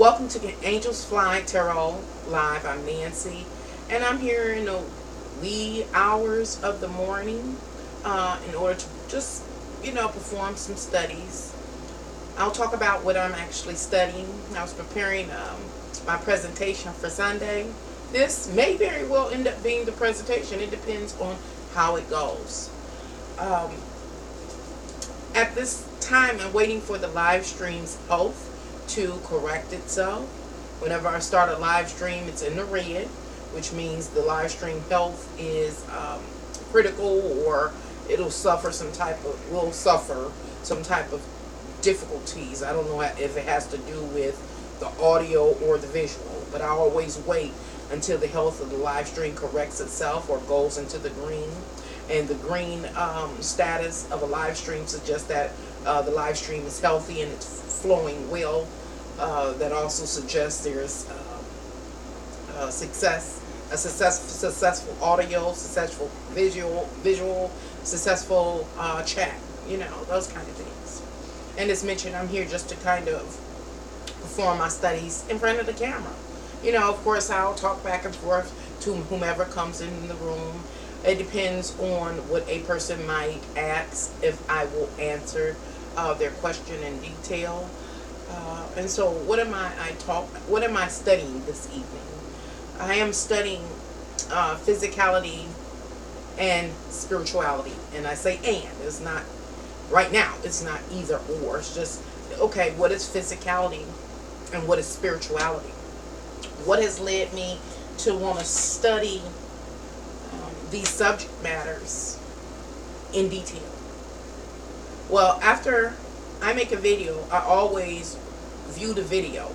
Welcome to Angels Fly Tarot Live. I'm Nancy, and I'm here in the wee hours of the morning in order to just, perform some studies. I'll talk about what I'm actually studying. I was preparing my presentation for Sunday. This may very well end up being the presentation. It depends on how it goes. At this time, I'm waiting for the live stream's health to correct itself. Whenever I start a live stream, it's in the red, which means the live stream health is critical, or it'll suffer some type of difficulties. I don't know if it has to do with the audio or the visual, but I always wait until the health of the live stream corrects itself or goes into the green. And the green status of a live stream suggests that the live stream is healthy and it's flowing well. That also suggests there's successful audio, successful visual, successful chat. Those kind of things. And as mentioned, I'm here just to kind of perform my studies in front of the camera. Of course, I'll talk back and forth to whomever comes in the room. It depends on what a person might ask, if I will answer their question in detail. And so, what am I studying this evening? I am studying physicality and spirituality, and I say and. It's not right now. It's not either or. It's just okay. What is physicality, and what is spirituality? What has led me to want to study these subject matters in detail? Well, after I make a video, I always view the video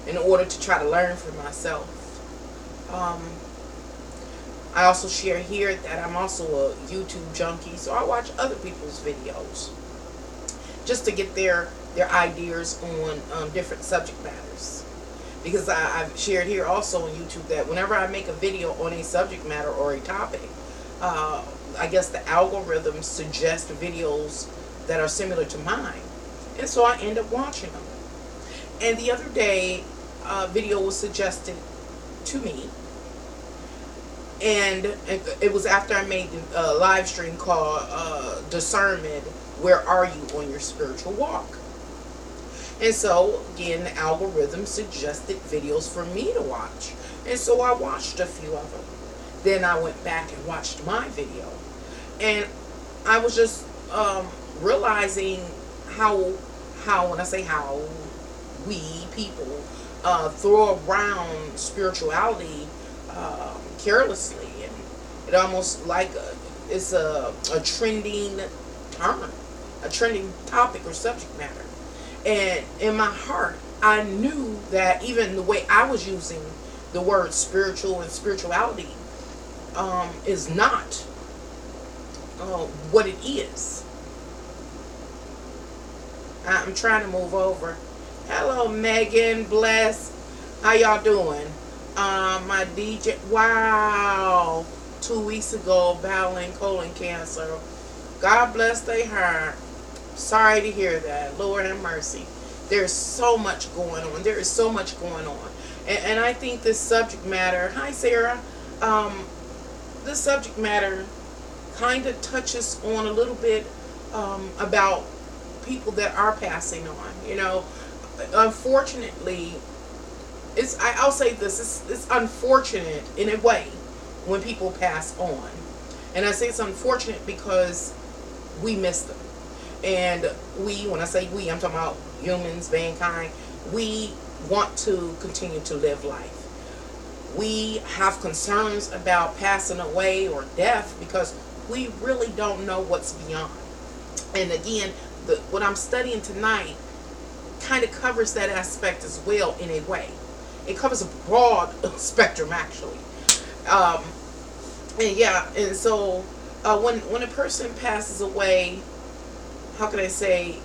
in order to try to learn for myself. I also share here that I'm also a YouTube junkie, so I watch other people's videos just to get their ideas on different subject matters. Because I've shared here also on YouTube that whenever I make a video on a subject matter or a topic, I guess the algorithms suggest videos that are similar to mine. And so I end up watching them. And the other day, a video was suggested to me. And it was after I made a live stream called Discernment, Where Are You on Your Spiritual Walk? And so, again, the algorithm suggested videos for me to watch. And so I watched a few of them. Then I went back and watched my video. And I was just realizing how, when I say how, we people throw around spirituality carelessly. And it almost like it's a trending term, a trending topic or subject matter. And in my heart, I knew that even the way I was using the word spiritual and spirituality is not what it is. I'm trying to move over. Hello, Megan, bless. How y'all doing? My DJ, wow. 2 weeks ago, battling colon cancer. God bless their heart. Sorry to hear that. Lord have mercy. There's so much going on. There is so much going on. And I think this subject matter, hi Sarah, this subject matter kind of touches on a little bit about people that are passing on. Unfortunately, I'll say this, it's unfortunate in a way when people pass on. And I say it's unfortunate because we miss them. And when I say we, I'm talking about humans, mankind. We want to continue to live life. We have concerns about passing away or death because we really don't know what's beyond. And again, what I'm studying tonight kind of covers that aspect as well in a way. It covers a broad spectrum, actually. And so when a person passes away, how can I say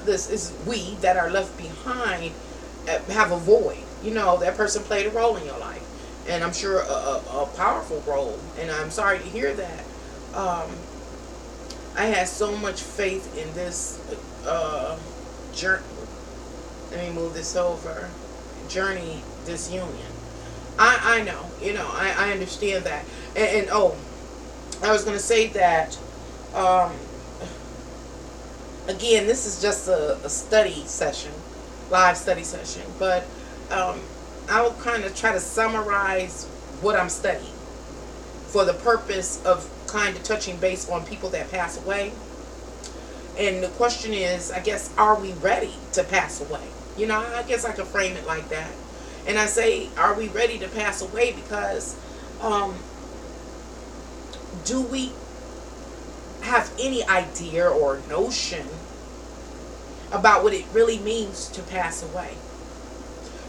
this, is we that are left behind have a void. That person played a role in your life, and I'm sure a powerful role, and I'm sorry to hear that. I had so much faith in this journey. Let me move this over. journey disunion. I know, I understand that. And oh, I was going to say that, um, again, this is just a study session, live study session, but I will kind of try to summarize what I'm studying for the purpose of kind of touching base on people that pass away. And the question is, I guess, are we ready to pass away? I guess I could frame it like that. And I say, are we ready to pass away? Because do we have any idea or notion about what it really means to pass away?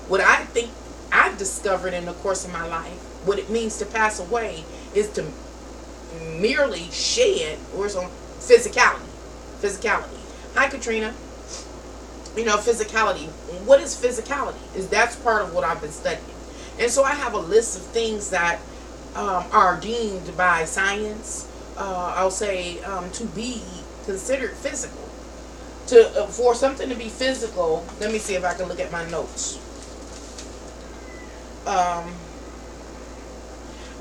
What I think I've discovered in the course of my life, what it means to pass away is to merely shed, where's on physicality. Physicality. Hi, Katrina. Physicality. What is physicality? That's part of what I've been studying. And so I have a list of things that are deemed by science, I'll say, to be considered physical. For something to be physical, let me see if I can look at my notes.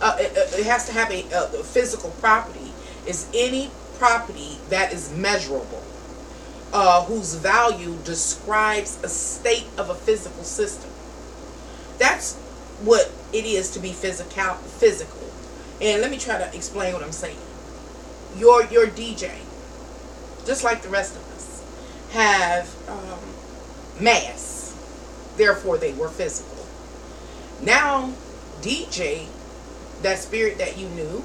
It has to have a physical property. Is any property that is measurable, whose value describes a state of a physical system. That's what it is to be physical. And let me try to explain what I'm saying. Your DJ, just like the rest of us, have mass. Therefore, they were physical. Now, DJ, that spirit that you knew,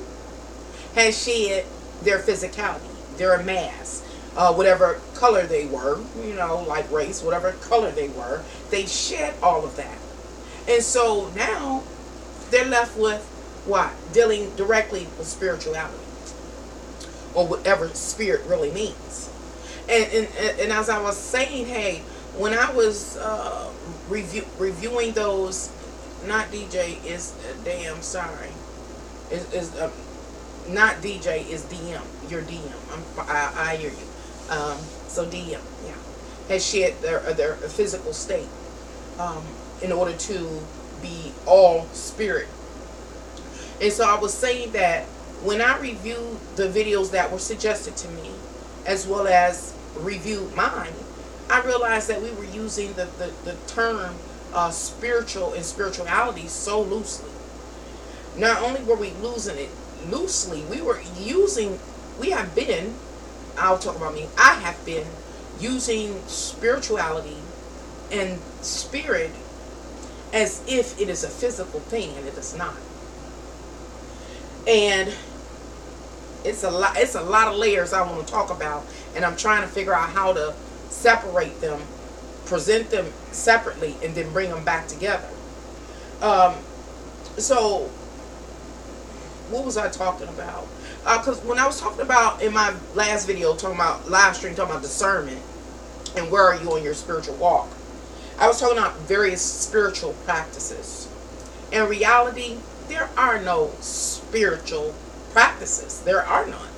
has shed their physicality, their mass, whatever color they were, like race, whatever color they were, they shed all of that. And so now they're left with what? Dealing directly with spirituality, or whatever spirit really means. And as I was saying, hey, when I was reviewing those, not DJ is damn sorry, is not DJ is DM. Your DM. I hear you. So DM, yeah, has shed their physical state in order to be all spirit. And so I was saying that when I reviewed the videos that were suggested to me, as well as reviewed mine, I realized that we were using the term spiritual and spirituality so loosely. Not only were we losing it loosely, I'll talk about me, I have been using spirituality and spirit as if it is a physical thing, and it is not. And it's a lot of layers I want to talk about, and I'm trying to figure out how to separate them, present them separately, and then bring them back together. So what was I talking about? Because when I was talking about in my last video, talking about live stream, talking about discernment and where are you on your spiritual walk, I was talking about various spiritual practices. In reality, there are no spiritual practices. There are none.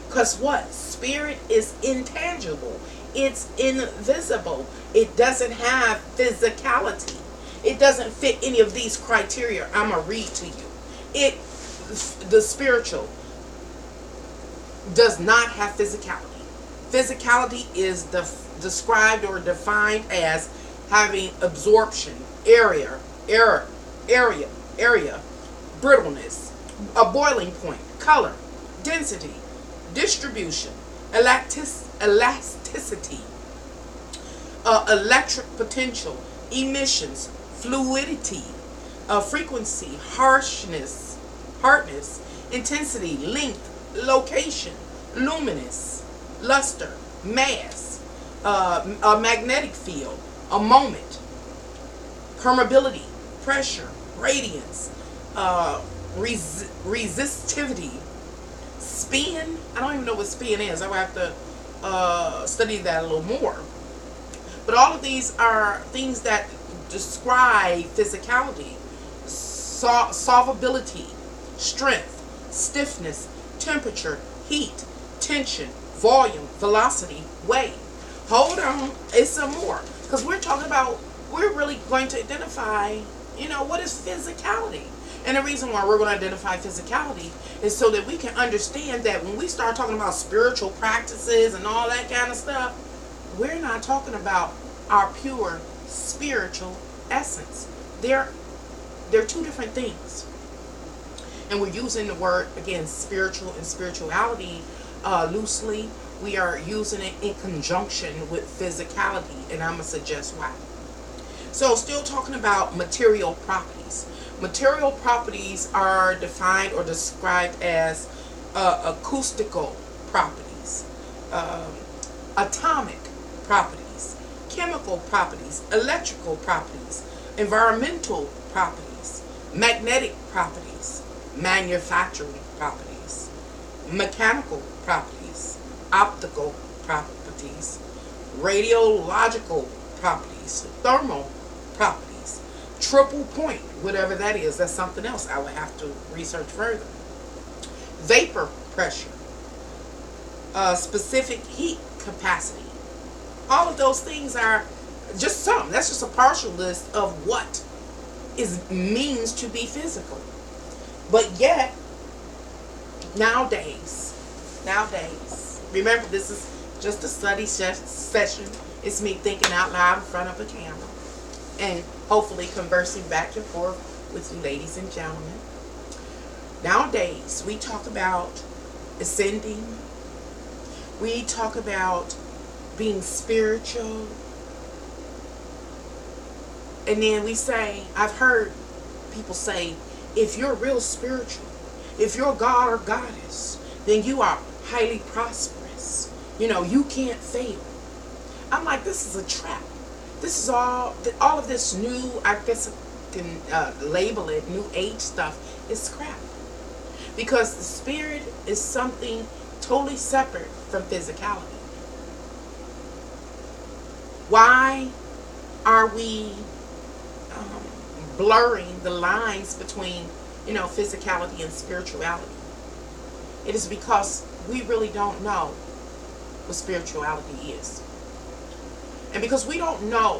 Because what? Spirit is intangible. It's invisible. It doesn't have physicality. It doesn't fit any of these criteria I'm going to read to you. The spiritual does not have physicality. Physicality is described or defined as having absorption, area, brittleness, a boiling point, color, density, distribution, elasticity, electric potential, emissions, fluidity, frequency, hardness, intensity, length, location, luminous, luster, mass, a magnetic field, a moment, permeability, pressure, radiance, resistivity, spin. I don't even know what spin is. I would have to study that a little more. But all of these are things that describe physicality, solvability, strength, stiffness, temperature, heat, tension, volume, velocity, weight. Hold on, it's some more. Because we're talking about we're really going to identify, what is physicality. And the reason why we're going to identify physicality is so that we can understand that when we start talking about spiritual practices and all that kind of stuff, we're not talking about our pure spiritual essence. They're two different things. And we're using the word, again, spiritual and spirituality loosely. We are using it in conjunction with physicality, and I'm going to suggest why. So still talking about material properties. Material properties are defined or described as acoustical properties, atomic properties, chemical properties, electrical properties, environmental properties, magnetic properties, manufacturing properties, mechanical properties, optical properties, radiological properties, thermal properties, triple point, whatever that is, that's something else I would have to research further. Vapor pressure, specific heat capacity. All of those things are just some. That's just a partial list of what means to be physical. But yet, nowadays, remember, this is just a study session. It's me thinking out loud in front of a camera and hopefully conversing back and forth with you ladies and gentlemen. Nowadays, we talk about ascending. We talk about being spiritual. And then we say, I've heard people say, if you're real spiritual, if you're God or goddess, then you are highly prosperous. You can't fail. I'm like, this is a trap. This is all of this new, I guess I can label it, new age stuff is crap. Because the spirit is something totally separate from physicality. Why are we blurring the lines between, physicality and spirituality? It is because we really don't know what spirituality is. And because we don't know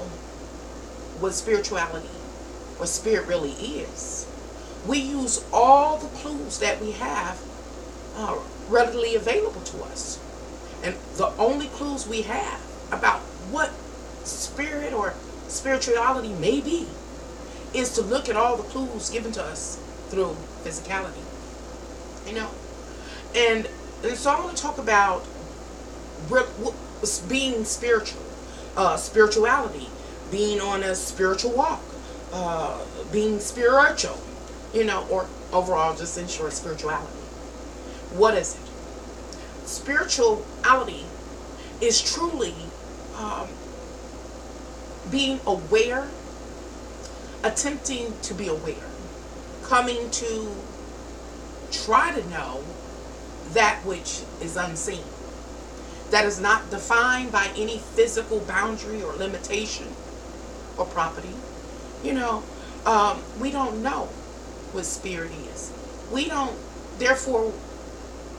what spirituality or spirit really is, we use all the clues that we have readily available to us. And the only clues we have about what spirit or spirituality may be is to look at all the clues given to us through physicality. And so I'm going to talk about being spiritual, spirituality, being on a spiritual walk, being spiritual, or overall, just in short, spirituality. What is it? Spirituality is truly being aware, attempting to be aware, coming to try to know that which is unseen, that is not defined by any physical boundary or limitation or property. We don't know what spirit is. We don't, therefore,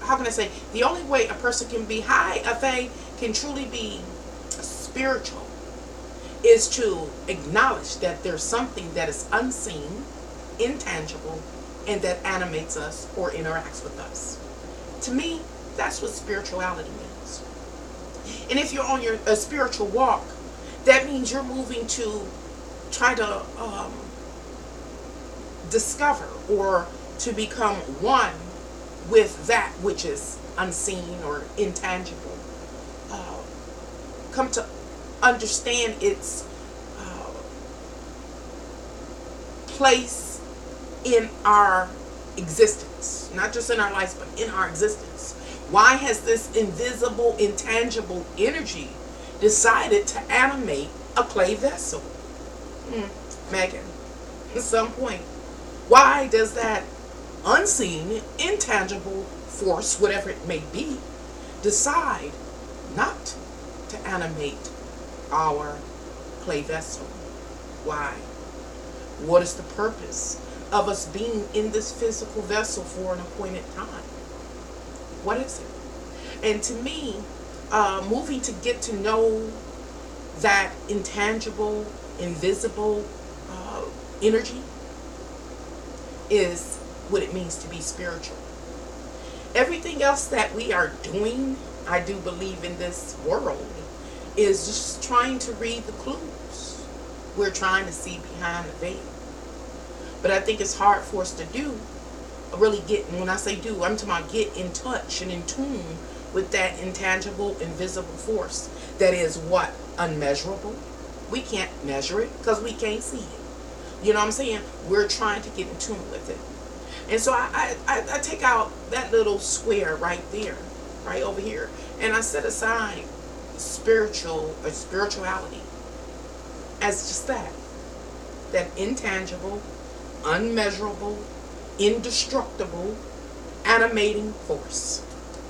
how can I say, the only way a person can be can truly be spiritual is to acknowledge that there's something that is unseen, intangible, and that animates us or interacts with us. To me, that's what spirituality means. And if you're on a spiritual walk, that means you're moving to try to discover or to become one with that which is unseen or intangible. Come to understand its place in our existence, not just in our lives, but in our existence. Why has this invisible, intangible energy decided to animate a clay vessel? Megan, at some point, why does that unseen, intangible force, whatever it may be, decide not to animate our clay vessel? Why? What is the purpose of us being in this physical vessel for an appointed time? What is it? And to me, moving to get to know that intangible, invisible energy is what it means to be spiritual. Everything else that we are doing, I do believe in this world, is just trying to read the clues. We're trying to see behind the veil. But I think it's hard for us to do, really get, when I say do, I'm talking about get in touch and in tune with that intangible, invisible force that is what? Unmeasurable. We can't measure it because we can't see it. You know what I'm saying? We're trying to get in tune with it. And so I take out that little square right there, right over here, and I set aside spirituality as just that intangible, unmeasurable, indestructible, animating force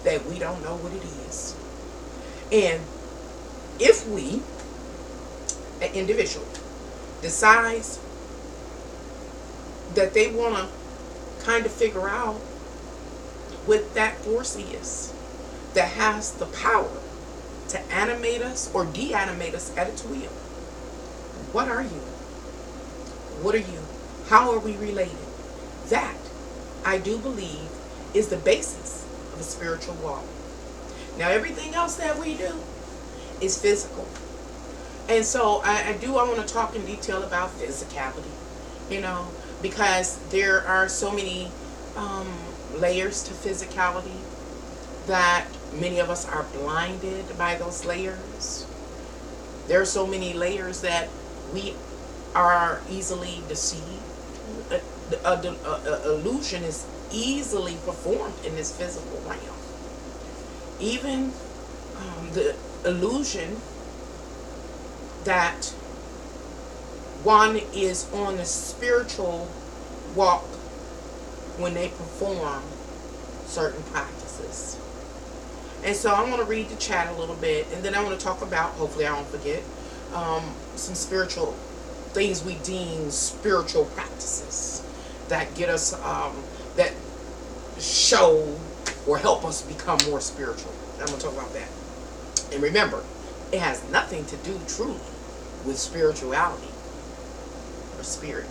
that we don't know what it is. And if we, an individual, decides that they want to kind of figure out what that force is that has the power to animate us or deanimate us at its will. What are you? What are you? How are we related? That, I do believe, is the basis of a spiritual walk. Now, everything else that we do is physical. And so I want to talk in detail about physicality, because there are so many layers to physicality that many of us are blinded by those layers. There are so many layers that we are easily deceived. Illusion is easily performed in this physical realm. Even the illusion that one is on the spiritual walk when they perform certain practices. And so I want to read the chat a little bit, and then I want to talk about, hopefully I don't forget, some spiritual things we deem spiritual practices that get us, that show or help us become more spiritual. I'm going to talk about that. And remember, it has nothing to do truly with spirituality or spirit.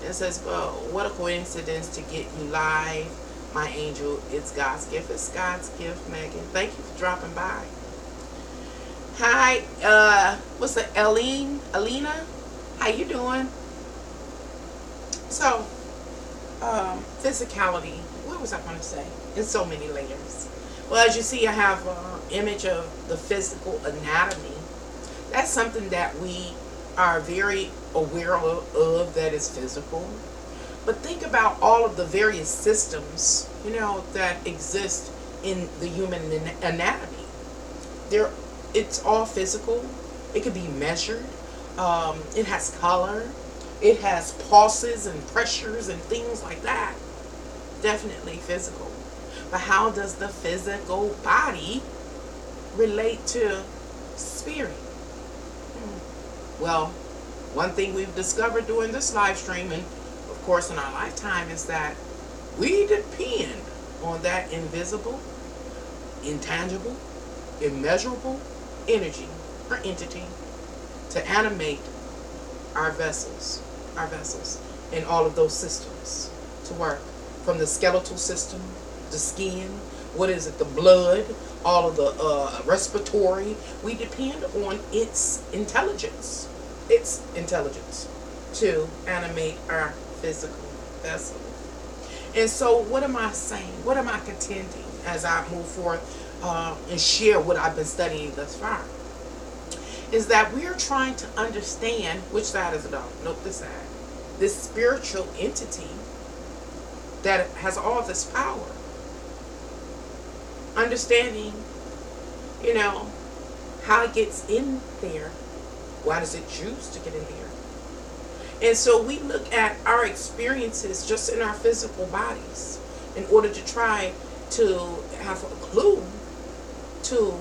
And it says, well, what a coincidence to get you live, my angel. It's God's gift. It's God's gift, Megan. Thank you for dropping by. Hi, what's the Alina? How you doing? So, physicality. What was I going to say? It's so many layers. Well, as you see, I have an image of the physical anatomy. That's something that we are very aware of that is physical. But think about all of the various systems, that exist in the human anatomy. It's all physical. It can be measured. It has color. It has pulses and pressures and things like that. Definitely physical. But how does the physical body relate to spirit? Well, one thing we've discovered during this live stream, and of course in our lifetime, is that we depend on that invisible, intangible, immeasurable energy or entity to animate our vessels, and all of those systems to work. From the skeletal system, the skin, the blood, all of the respiratory. We depend on its intelligence to animate our physical vessel. And so what am I saying? What am I contending as I move forward and share what I've been studying thus far? Is that we're trying to understand, which side is it on? Nope, this side. This spiritual entity that has all this power. Understanding, how it gets in there. Why does it choose to get in there? And so we look at our experiences just in our physical bodies in order to try to have a clue to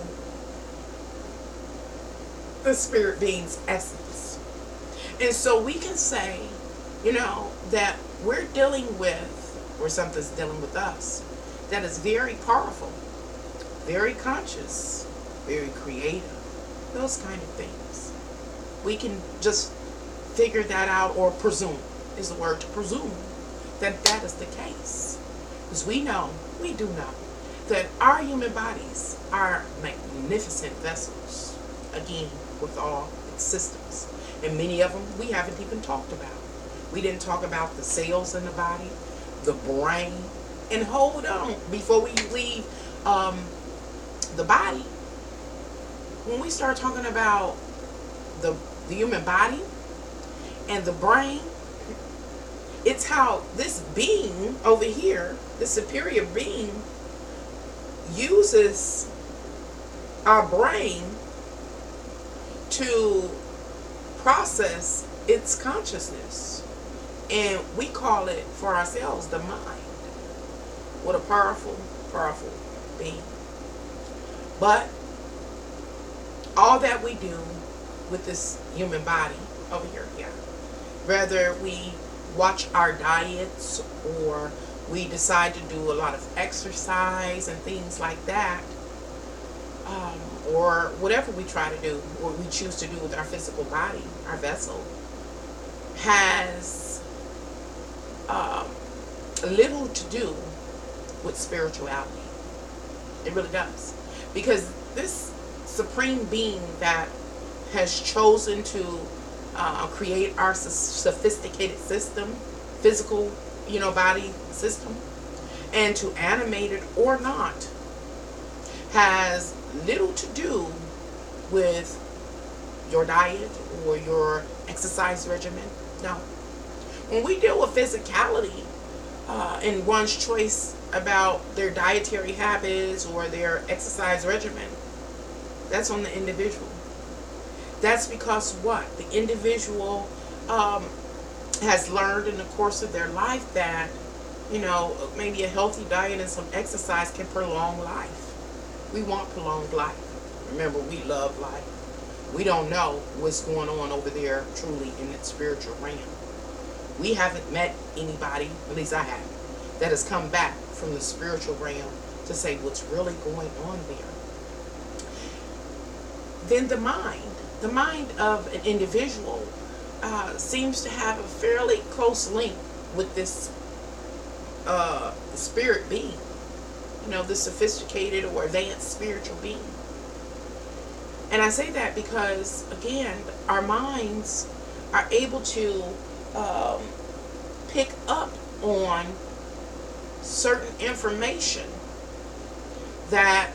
the spirit being's essence. And so we can say, that we're dealing with, or something's dealing with us, that is very powerful, very conscious, very creative, those kind of things. We can just figure that out, or presume is the word, to presume that that is the case. Because we do know, that our human bodies are magnificent vessels, again, with all its systems. And many of them we haven't even talked about. We didn't talk about the cells in the body, the brain. And hold on, before we leave the body, when we start talking about the human body and the brain, it's how this being over here, the superior being, uses our brain to process its consciousness. And we call it for ourselves the mind. What a powerful, powerful being. But all that we do with this human body over here, whether we watch our diets, or we decide to do a lot of exercise and things like that, or whatever we try to do, or we choose to do with our physical body, our vessel, has little to do with spirituality. It really does. Because this supreme being that has chosen to create our sophisticated system, physical, body system, and to animate it or not, has little to do with your diet or your exercise regimen. No. When we deal with physicality and one's choice about their dietary habits or their exercise regimen, that's on the individual. That's because what? The individual has learned in the course of their life that, maybe a healthy diet and some exercise can prolong life. We want prolonged life. Remember, we love life. We don't know what's going on over there truly in the spiritual realm. We haven't met anybody, at least I haven't, that has come back from the spiritual realm to say what's really going on there. Then the mind of an individual seems to have a fairly close link with this spirit being, the sophisticated or advanced spiritual being. And I say that because, again, our minds are able to pick up on certain information that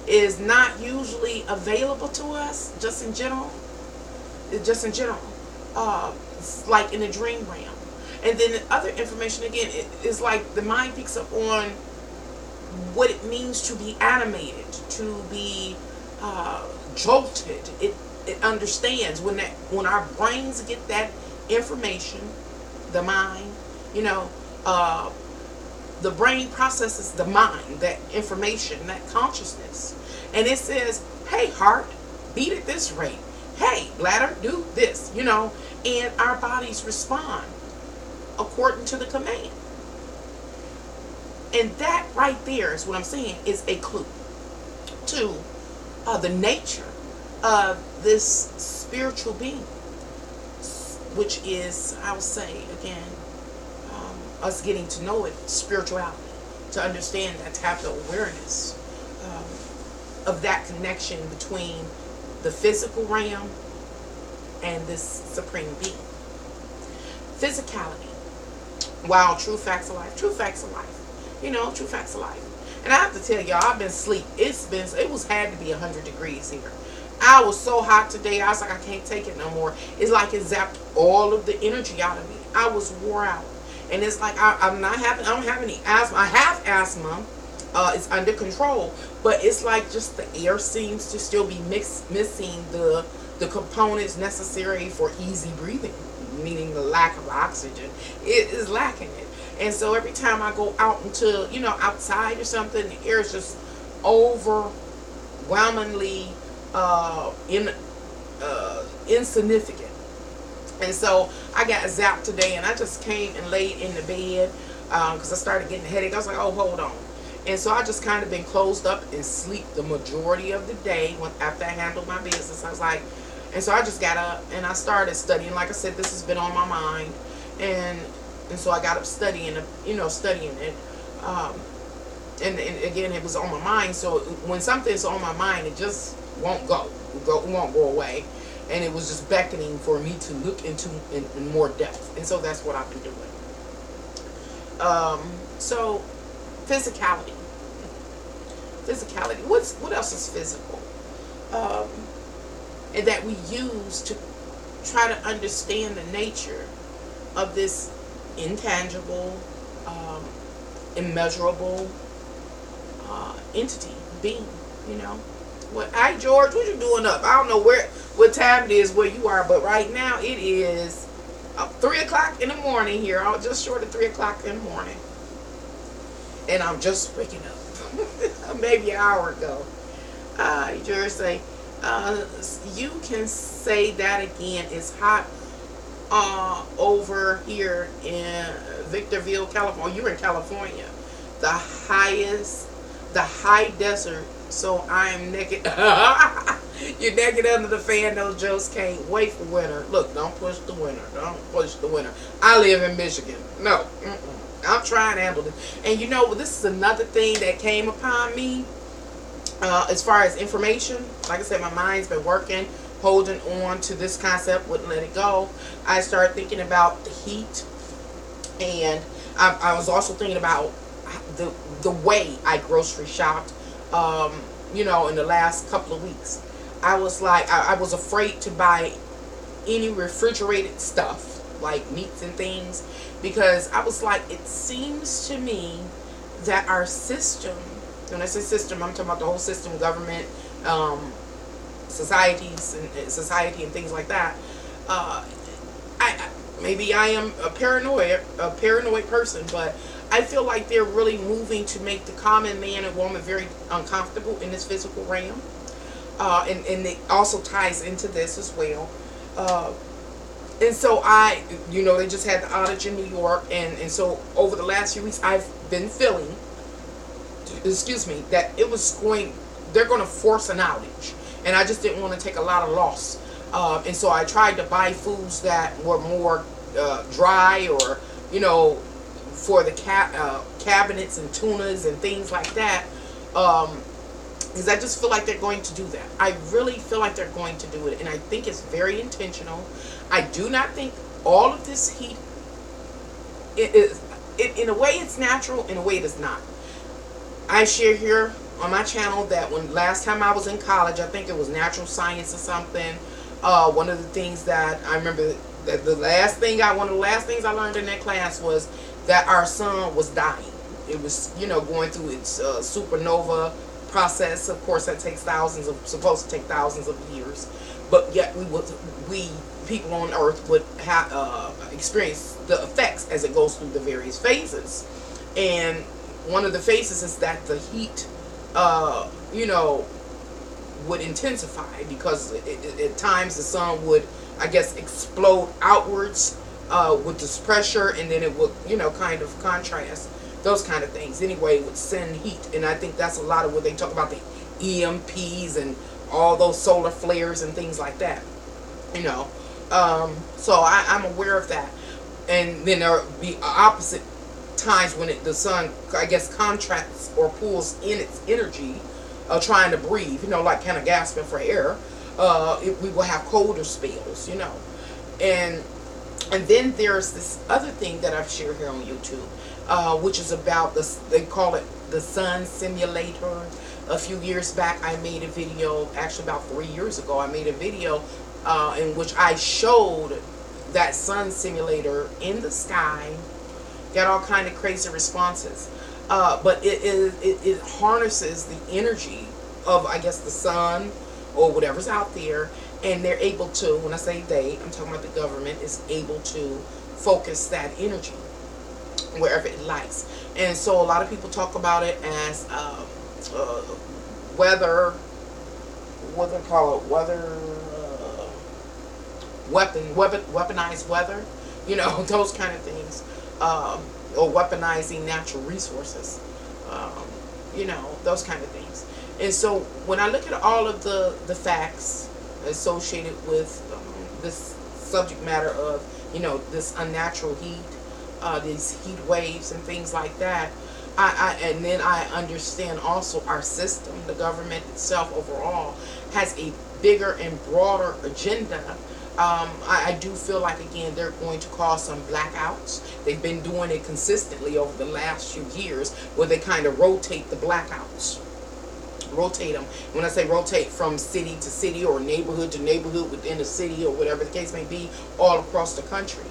is not usually available to us just in general. It's like in the dream realm. And then the other information, again, is like the mind picks up on what it means to be animated, to be jolted. It understands when our brains get that information, the mind, the brain processes the mind, that information, that consciousness, and it says, hey, heart, beat at this rate. Hey, bladder, do this, and our bodies respond according to the command. And that right there is what I'm saying is a clue to the nature of this spiritual being, which is, I'll say again, us getting to know it, spirituality, to understand that, to have the awareness of that connection between the physical realm and this supreme being. Physicality. Wow, true facts of life. True facts of life. True facts of life. And I have to tell y'all, I've been asleep. It had to be 100 degrees here. I was so hot today. I was like, I can't take it no more. It's like it zapped all of the energy out of me. I was wore out. And it's like I don't have any asthma. I have asthma. It's under control. But it's like just the air seems to still be missing the components necessary for easy breathing, meaning the lack of oxygen. It is lacking it. And so every time I go out into, outside or something, the air is just overwhelmingly insignificant. And so I got zapped today, and I just came and laid in the bed because I started getting a headache. I was like, oh, hold on. And so I just kind of been closed up and sleep the majority of the day after I handled my business. I was like, and so I just got up and I started studying. Like I said, this has been on my mind, and so I got up studying, studying it. Um, and again, it was on my mind. So when something's on my mind, it just won't won't go away. And it was just beckoning for me to look into in more depth. And so that's what I've been doing. So physicality. Physicality. What else is physical? And that we use to try to understand the nature of this intangible, immeasurable entity, being. What? Hi, George. What you doing up? I don't know what time it is where you are, but right now it is 3 o'clock in the morning here. Just short of 3 o'clock in the morning, and I'm just waking up. Maybe an hour ago. George say, you can say that again. It's hot over here in Victorville, California. You're in California. The high desert. So I am naked. You're naked under the fan. Those jokes can't wait for winter. Look, don't push the winter. Don't push the winter. I live in Michigan. No. I'm trying to handle this. And this is another thing that came upon me as far as information. Like I said, my mind's been working, holding on to this concept, wouldn't let it go. I started thinking about the heat. And I was also thinking about the way I grocery shopped. In the last couple of weeks, I was like, I was afraid to buy any refrigerated stuff like meats and things, because I was like, it seems to me that our system, when I say system, I'm talking about the whole system, government, society and things like that. Maybe I am a paranoid person, but I feel like they're really moving to make the common man and woman very uncomfortable in this physical realm. And it also ties into this as well. And so they just had the outage in New York. And so over the last few weeks, I've been feeling, that they're going to force an outage. And I just didn't want to take a lot of loss. And so I tried to buy foods that were more dry, or, for the cabinets and tunas and things like that, because I just feel like they're going to do that. I really feel like they're going to do it, and I think it's very intentional. I do not think all of this heat, in a way it's natural, in a way it is not. I share here on my channel that when last time I was in college, I think it was natural science or something, one of the things that I remember, that one of the last things I learned in that class was that our sun was dying. It was, going through its supernova process. Of course, that takes supposed to take thousands of years. But yet we people on Earth would experience the effects as it goes through the various phases. And one of the phases is that the heat, would intensify, because at times the sun would, I guess, explode outwards with this pressure, and then it would, kind of contrast, those kind of things. Anyway, it would send heat, and I think that's a lot of what they talk about, the EMPs and all those solar flares and things like that. So I'm aware of that. And then there will be opposite times when the sun, I guess, contracts or pulls in its energy, trying to breathe, like kind of gasping for air. We will have colder spells, and then there's this other thing that I've shared here on YouTube, which is about they call it the sun simulator. A few years back, I made a video, actually about 3 years ago, I made a video in which I showed that sun simulator in the sky, got all kind of crazy responses. But it harnesses the energy of, I guess, the sun or whatever's out there, and they're able to, when I say they, I'm talking about the government, is able to focus that energy wherever it likes. And so a lot of people talk about it as weather, what do they call it, weaponized weather, those kind of things, or weaponizing natural resources. those kind of things. And so when I look at all of the facts associated with this subject matter of, this unnatural heat, these heat waves and things like that, and then I understand also our system, the government itself overall, has a bigger and broader agenda. I do feel like, again, they're going to cause some blackouts. They've been doing it consistently over the last few years, where they kind of rotate the blackouts. Rotate them. When I say rotate, from city to city or neighborhood to neighborhood within the city, or whatever the case may be, all across the country.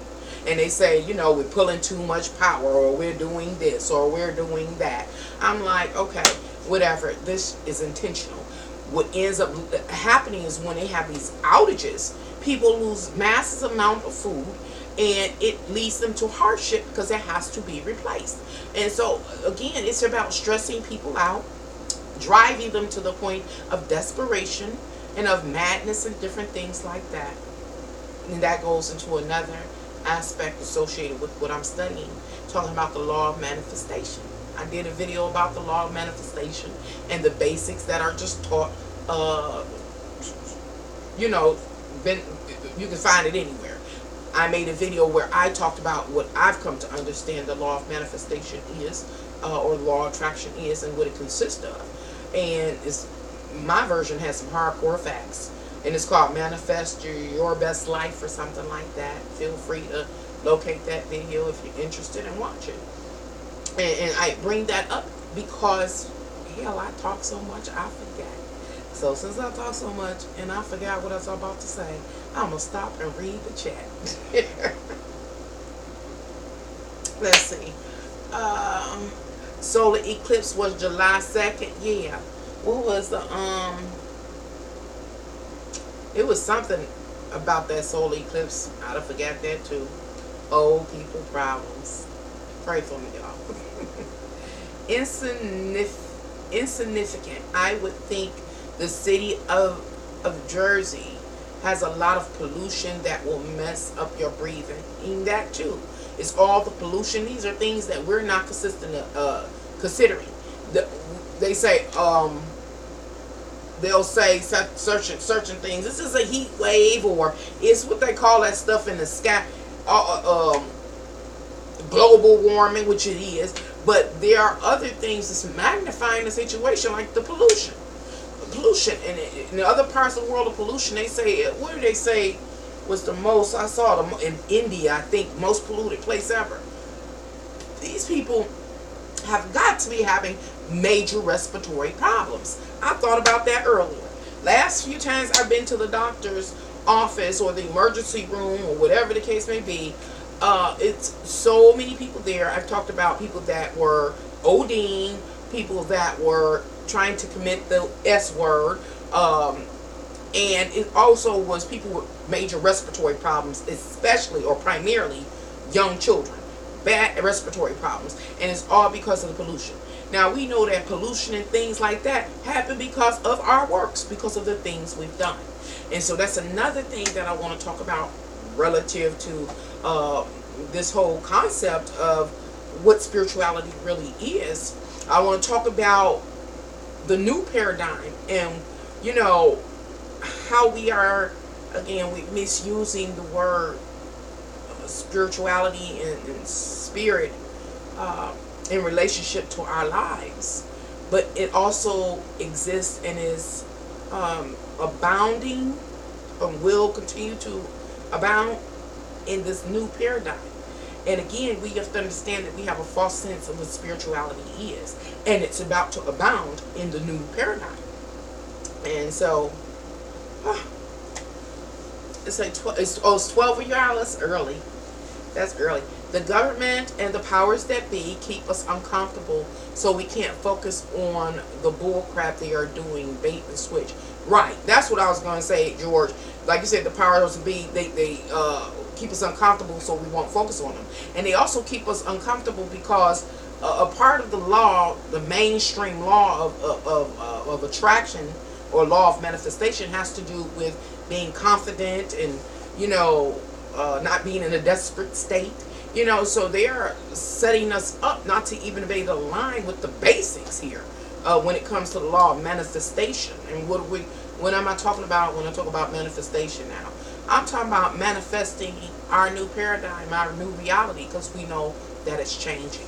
And they say, we're pulling too much power, or we're doing this, or we're doing that. I'm like, okay, whatever. This is intentional. What ends up happening is when they have these outages, people lose massive amount of food, and it leads them to hardship because it has to be replaced. And so, again, it's about stressing people out, driving them to the point of desperation and of madness and different things like that. And that goes into another aspect associated with what I'm studying, talking about the law of manifestation. I did a video about the law of manifestation and the basics that are just taught. You can find it anywhere. I made a video where I talked about what I've come to understand the law of manifestation is, or law of attraction is, and what it consists of. And my version has some hardcore facts, and it's called Manifest Your Best Life or something like that. Feel free to locate that video if you're interested and watch it. And I bring that up because, hell, I talk so much I forget. So since I talk so much and I forgot what I was about to say, I'm going to stop and read the chat. Let's see. Solar eclipse was July 2nd. Yeah. What was the, it was something about that solar eclipse. I'd forgot that too. Old people problems. Pray for me, y'all. Insignificant. I would think the city of Jersey has a lot of pollution that will mess up your breathing. In that too. It's all the pollution. These are things that we're not considering. They say, they'll say certain things. This is a heat wave, or it's what they call that stuff in the sky. Global warming, which it is. But there are other things that's magnifying the situation, like the pollution. And in the other parts of the world of pollution, they say, what do they say was the most, I saw them in India, I think, most polluted place ever. These people have got to be having major respiratory problems. I thought about that earlier. Last few times I've been to the doctor's office or the emergency room or whatever the case may be, it's so many people there. I've talked about people that were ODing, people that were trying to commit the S word, and it also was people with major respiratory problems, especially or primarily young children. Bad respiratory problems, and it's all because of the pollution. Now we know that pollution and things like that happen because of our works, because of the things we've done. And so that's another thing that I want to talk about relative to this whole concept of what spirituality really is. I want to talk about the new paradigm and, how we are, again, we misusing the word spirituality and spirit in relationship to our lives. But it also exists and is abounding and will continue to abound in this new paradigm. And again, we have to understand that we have a false sense of what spirituality is, and it's about to abound in the new paradigm. And so it's like it's 12 of y'all. That's early. That's early. The government and the powers that be keep us uncomfortable, so we can't focus on the bull crap they are doing, bait and switch. Right. That's what I was going to say, George. Like you said, the powers that be, they keep us uncomfortable, so we won't focus on them. And they also keep us uncomfortable because a part of the law, the mainstream law of attraction or law of manifestation, has to do with being confident and, not being in a desperate state. So they are setting us up not to even be able to align with the basics here when it comes to the law of manifestation. And what am I talking about when I talk about manifestation now? I'm talking about manifesting our new paradigm, our new reality, because we know that it's changing.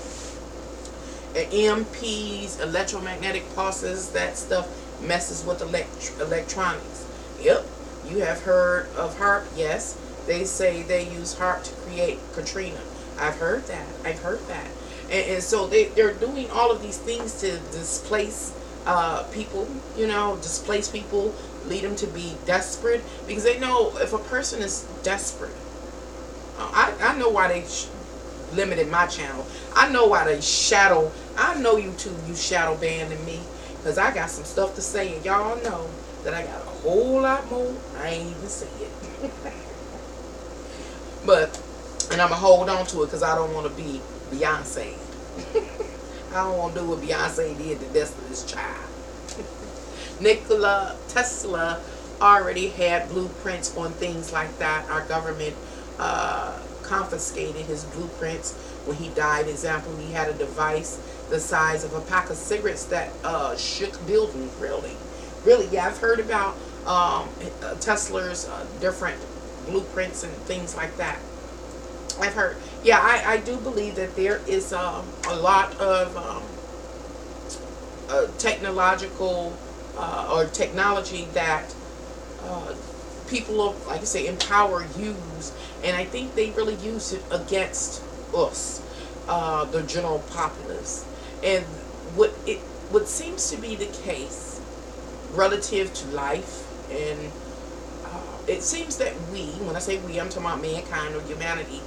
EMPs, electromagnetic pulses, that stuff messes with electronics. Yep, you have heard of HARP. Yes, they say they use HARP to create Katrina. I've heard that. And so they're doing all of these things to displace people, displace people, lead them to be desperate, because they know if a person is desperate, I know why they limited my channel. I know why they shadow. I know you shadow banning me, because I got some stuff to say, and y'all know that I got a whole lot more. I ain't even say it. And I'm going to hold on to it, because I don't want to be Beyonce. I don't want to do what Beyonce did to death of this child. Nikola Tesla already had blueprints on things like that. Our government confiscated his blueprints when he died. Example, he had a device the size of a pack of cigarettes that shook buildings. Really, yeah, I've heard about Tesla's different blueprints and things like that. I've heard. Yeah, I do believe that there is a lot of technological or technology that people, like I say, in power use, and I think they really use it against us, the general populace. And what seems to be the case relative to life, and it seems that when I say we, I'm talking about mankind or humanity,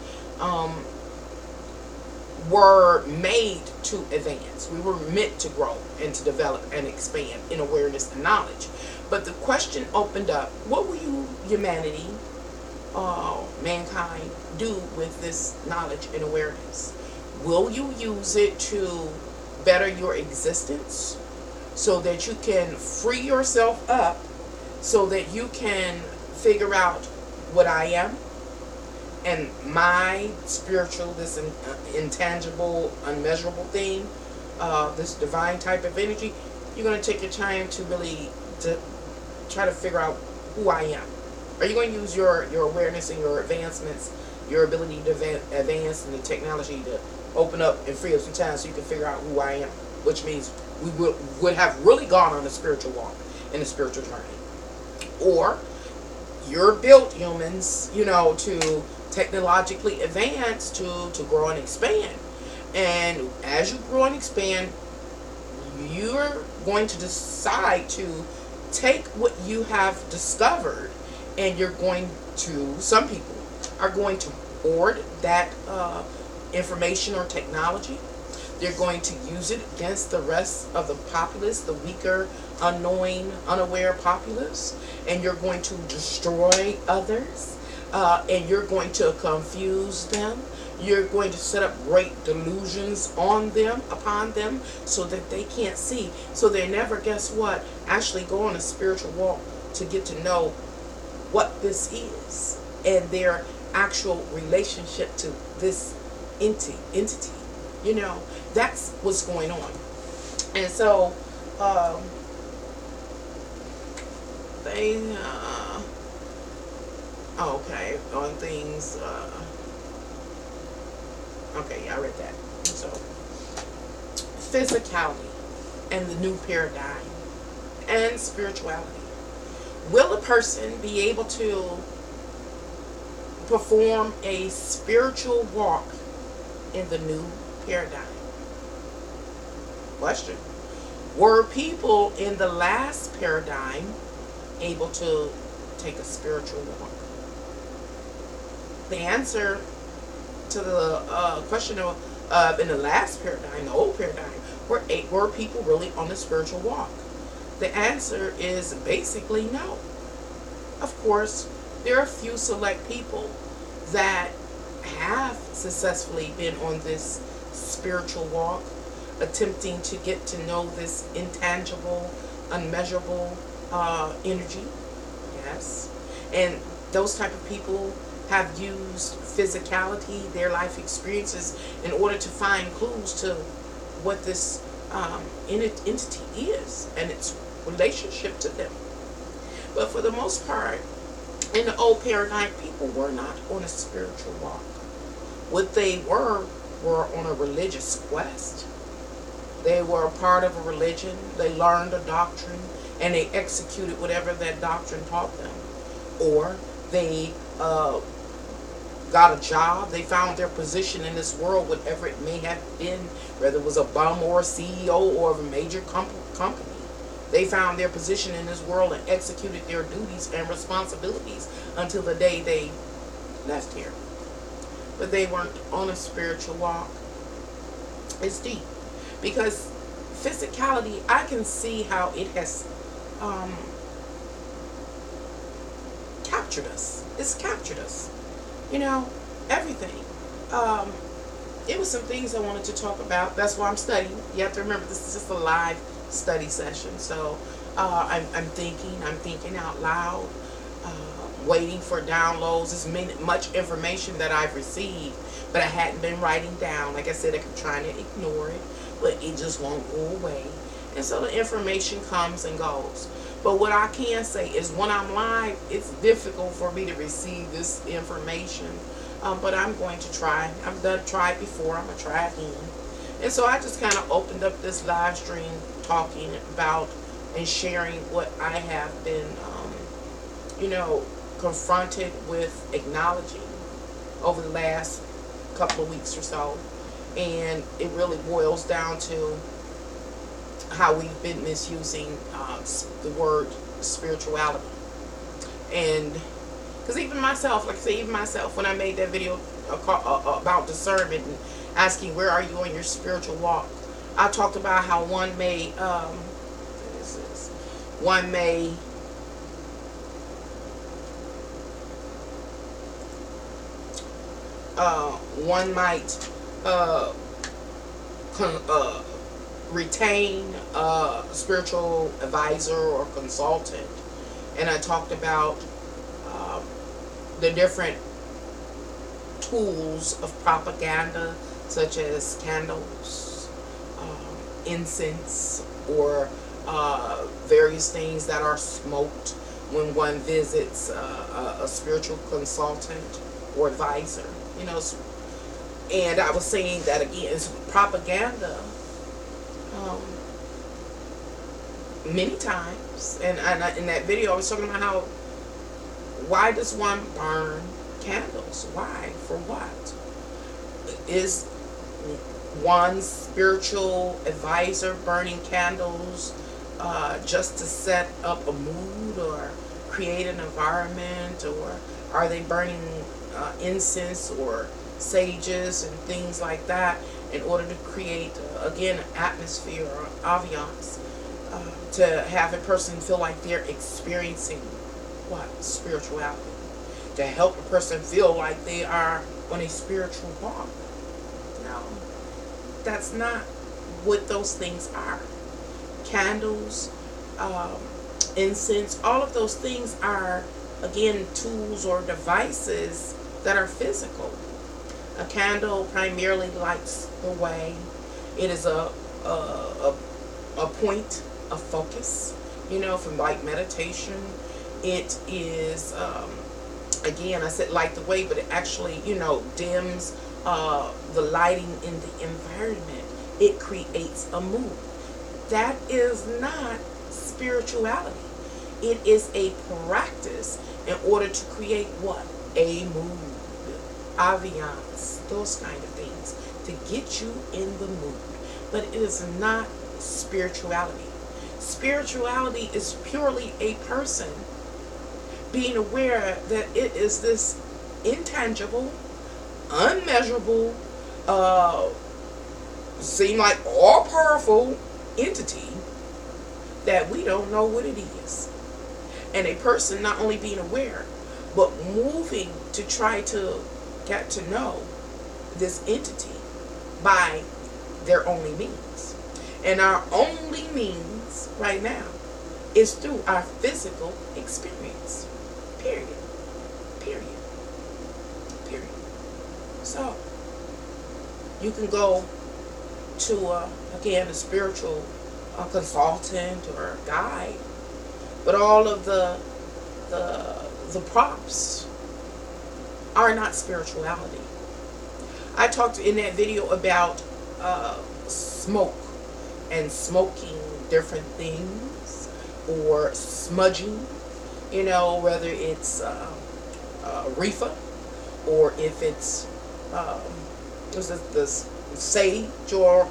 were made to advance. We were meant to grow and to develop and expand in awareness and knowledge. But the question opened up, what will you, humanity, mankind, do with this knowledge and awareness? Will you use it to better your existence so that you can free yourself up, so that you can figure out what I am and my spiritual, this intangible, unmeasurable thing, this divine type of energy? You're going to take your time to really try to figure out who I am. Are you going to use your awareness and your advancements, your ability to advance and the technology to open up and free up some time so you can figure out who I am? Which means we would have really gone on a spiritual walk and a spiritual journey. Or you're built, humans, to technologically advance, to grow and expand. And as you grow and expand, you're going to decide to take what you have discovered, and you're going to, some people are going to hoard that information or technology. They're going to use it against the rest of the populace, the weaker, unknowing, unaware populace, and you're going to destroy others, and you're going to confuse them. You're going to set up great delusions on them, upon them, so that they can't see. So they never, guess what, actually go on a spiritual walk to get to know what this is and their actual relationship to this entity. That's what's going on. And so they okay, on things okay, I read that. So physicality and the new paradigm and spirituality. Will a person be able to perform a spiritual walk in the new paradigm? Question. Were people in the last paradigm able to take a spiritual walk? The answer to the question of in the last paradigm, the old paradigm, were people really on the spiritual walk? The answer is basically no. Of course, there are a few select people that have successfully been on this spiritual walk, attempting to get to know this intangible, unmeasurable energy. Yes. And those type of people have used physicality, their life experiences, in order to find clues to what this entity is and its relationship to them. But for the most part, in the old paradigm, people were not on a spiritual walk. What they were on a religious quest. They were a part of a religion. They learned a doctrine and they executed whatever that doctrine taught them. Or they got a job. They found their position in this world, whatever it may have been, whether it was a bum or a CEO or of a major company. They found their position in this world and executed their duties and responsibilities until the day they left here. But they weren't on a spiritual walk. It's deep. Because physicality, I can see how it has captured us. It's captured us. You know, everything. It was some things I wanted to talk about. That's why I'm studying. You have to remember, this is just a live study session. So I'm thinking out loud, waiting for downloads. There's much information that I've received, but I hadn't been writing down. Like I said, I'm trying to ignore it, but it just won't go away. And so the information comes and goes. But what I can say is when I'm live, it's difficult for me to receive this information. But I'm going to try. I've tried before. I'm going to try again. And so I just kind of opened up this live stream talking about and sharing what I have been, confronted with, acknowledging over the last couple of weeks or so. And it really boils down to how we've been misusing the word spirituality. And because even myself, like I say, even myself, when I made that video about discernment and asking where are you on your spiritual walk, I talked about how one may retain a spiritual advisor or consultant, and I talked about the different tools of propaganda, such as candles, incense, or various things that are smoked when one visits a spiritual consultant or advisor. And I was saying that again, it's propaganda. Many times, and in that video I was talking about how, why does one burn candles? Why? For what? Is one spiritual advisor burning candles just to set up a mood or create an environment, or are they burning incense or sages and things like that in order to create, again, an atmosphere or ambiance, to have a person feel like they're experiencing what? Spirituality. To help a person feel like they are on a spiritual walk. No, that's not what those things are. Candles, incense, all of those things are, again, tools or devices that are physical. A candle primarily lights the way. It is a point of focus, from like meditation. It is, again, I said light the way, but it actually, dims the lighting in the environment. It creates a mood. That is not spirituality. It is a practice in order to create what? A mood. Ambiance, those kind of things, to get you in the mood. But it is not spirituality. Spirituality is purely a person being aware that it is this intangible, unmeasurable, seem like all-powerful entity that we don't know what it is. And a person not only being aware, but moving to try to get to know this entity by their only means. And our only means right now is through our physical experience. Period. Period. Period. So, you can go to again a spiritual consultant or guide, but all of the the props are not spirituality. I talked in that video about smoke and smoking different things or smudging, whether it's reefer or if it's um, this sage or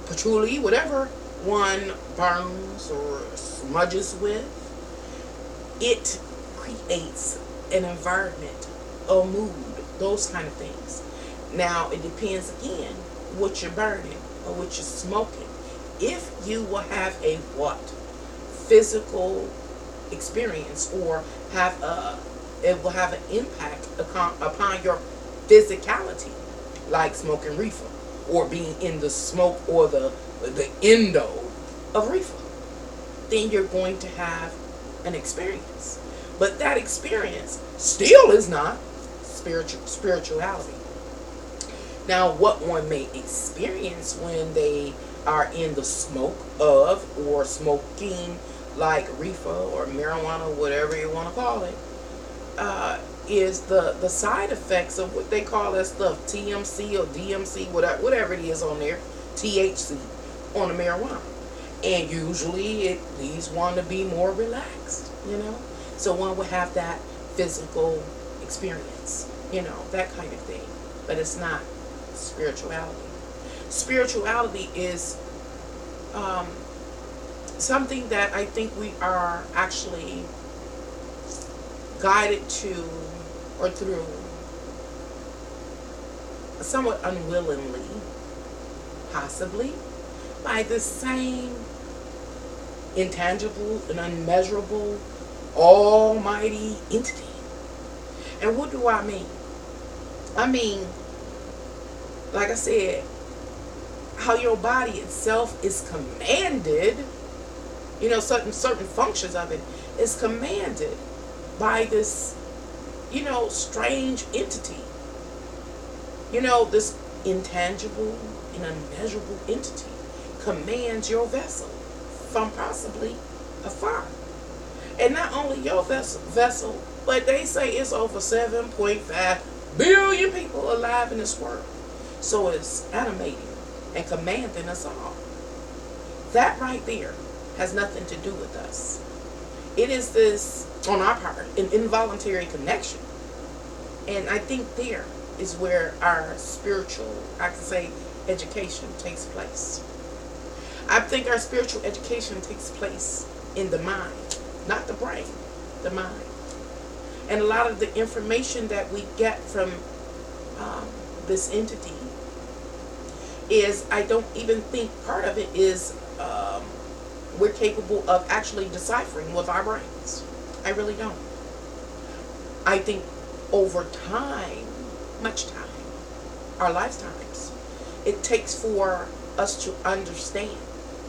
patchouli, whatever one burns or smudges with, it creates an environment, a mood, those kind of things. Now, it depends again what you're burning or what you're smoking. If you will have a what? Physical experience or it will have an impact upon your physicality, like smoking reefer or being in the smoke or the endo of reefer, then you're going to have an experience. But that experience still is not spirituality. Now, what one may experience when they are in the smoke of or smoking like reefer or marijuana, whatever you want to call it, is the side effects of what they call that stuff, TMC or DMC, whatever it is on there, THC on the marijuana. And usually it leads one to be more relaxed. So one would have that physical experience, that kind of thing. But it's not spirituality. Spirituality is something that I think we are actually guided to or through somewhat unwillingly, possibly, by the same intangible and unmeasurable almighty entity. And what do I mean? I mean, like I said, how your body itself is commanded, certain functions of it is commanded by this, strange entity. This intangible and unmeasurable entity commands your vessel from possibly afar. And not only your vessel, but they say it's over 7.5 billion people alive in this world. So it's animating and commanding us all. That right there has nothing to do with us. It is this, on our part, an involuntary connection. And I think there is where our spiritual, I can say, education takes place. I think our spiritual education takes place in the mind, not the brain, the mind. And a lot of the information that we get from this entity is, I don't even think part of it is we're capable of actually deciphering with our brains. I really don't. I think over time, much time, our lifetimes, it takes for us to understand,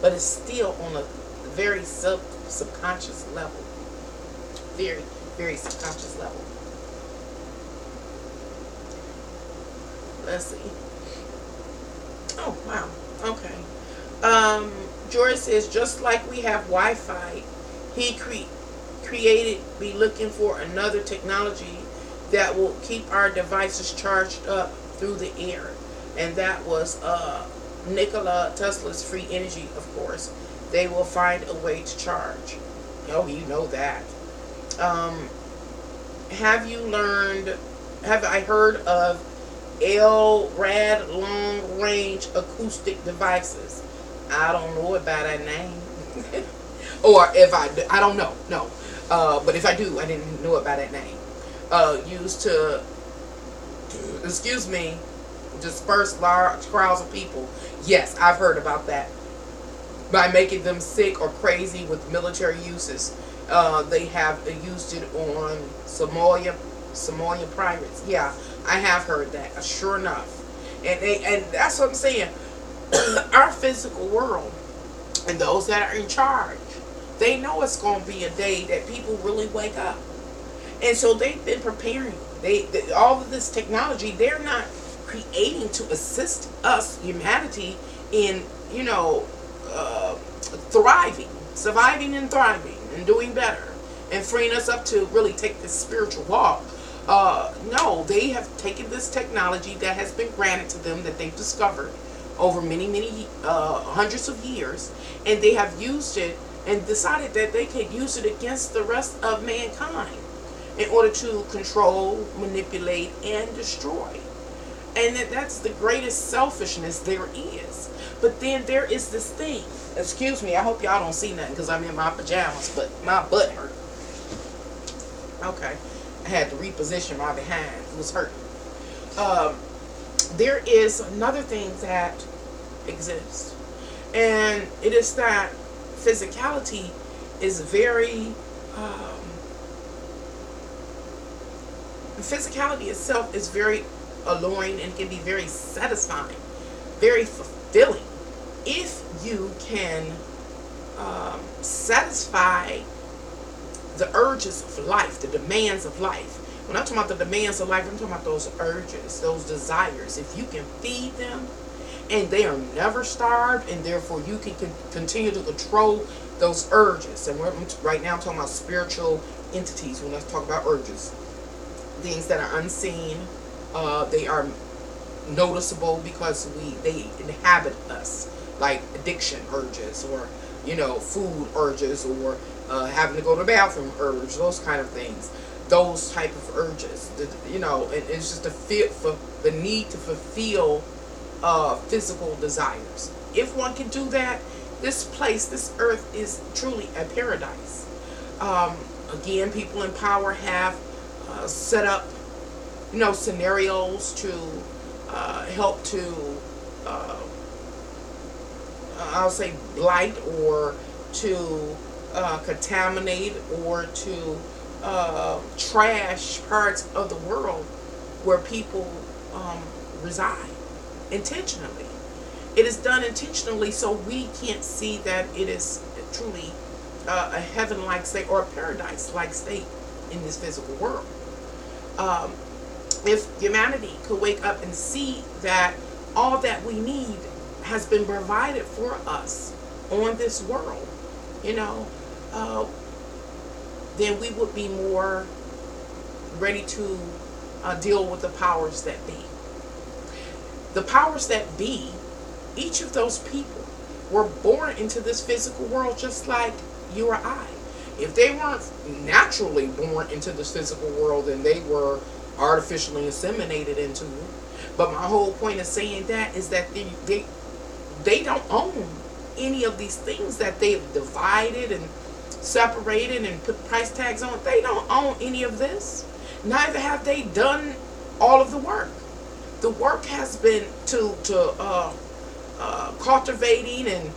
but it's still on a very subconscious level. Very, very subconscious level. Let's see. Oh, wow. Okay. George says, just like we have Wi-Fi, he created, be looking for another technology that will keep our devices charged up through the air. And that was Nikola Tesla's free energy, of course. They will find a way to charge. Oh, you know that. Have I heard of LRAD, long range acoustic devices? I don't know about that name. Or if I don't know, no. But if I do, I didn't know about that name. Used to, disperse large crowds of people. Yes, I've heard about that. By making them sick or crazy with military uses. They have used it on Somalian pirates. Yeah, I have heard that. Sure enough. And that's what I'm saying. Our physical world and those that are in charge, they know it's going to be a day that people really wake up. And so they've been preparing. All of this technology, they're not creating to assist us, humanity, in, thriving, surviving and thriving and doing better and freeing us up to really take this spiritual walk. No, they have taken this technology that has been granted to them, that they've discovered over many, many hundreds of years, and they have used it and decided that they could use it against the rest of mankind in order to control, manipulate, and destroy. And that's the greatest selfishness there is. But then there is this thing. Excuse me, I hope y'all don't see nothing because I'm in my pajamas, but my butt hurt. Okay. I had to reposition my behind. It was hurting. There is another thing that exists. And it is that physicality is very... physicality itself is very alluring and can be very satisfying, very fulfilling, if you can satisfy the urges of life, the demands of life. When I'm talking about the demands of life, I'm talking about those urges, those desires. If you can feed them and they are never starved, and therefore you can continue to control those urges. And right now I'm talking about spiritual entities when I talk about urges. Things that are unseen, they are noticeable because they inhabit us, like addiction urges, or food urges, or having to go to the bathroom urge, those kind of things, those type of urges. And it's just the need to fulfill physical desires. If one can do that, this earth is truly a paradise. Again, people in power have set up scenarios to help to I'll say blight, or to contaminate, or to trash parts of the world where people reside intentionally. It is done intentionally so we can't see that it is truly a heaven-like state or a paradise-like state in this physical world. If humanity could wake up and see that all that we need has been provided for us on this world, then we would be more ready to deal with the powers that be. The powers that be, each of those people were born into this physical world just like you or I. If they weren't naturally born into this physical world, then they were artificially inseminated into it. But my whole point of saying that is that they don't own any of these things that they've divided and separated and put price tags on. They don't own any of this. Neither have they done all of the work. The work has been to cultivating and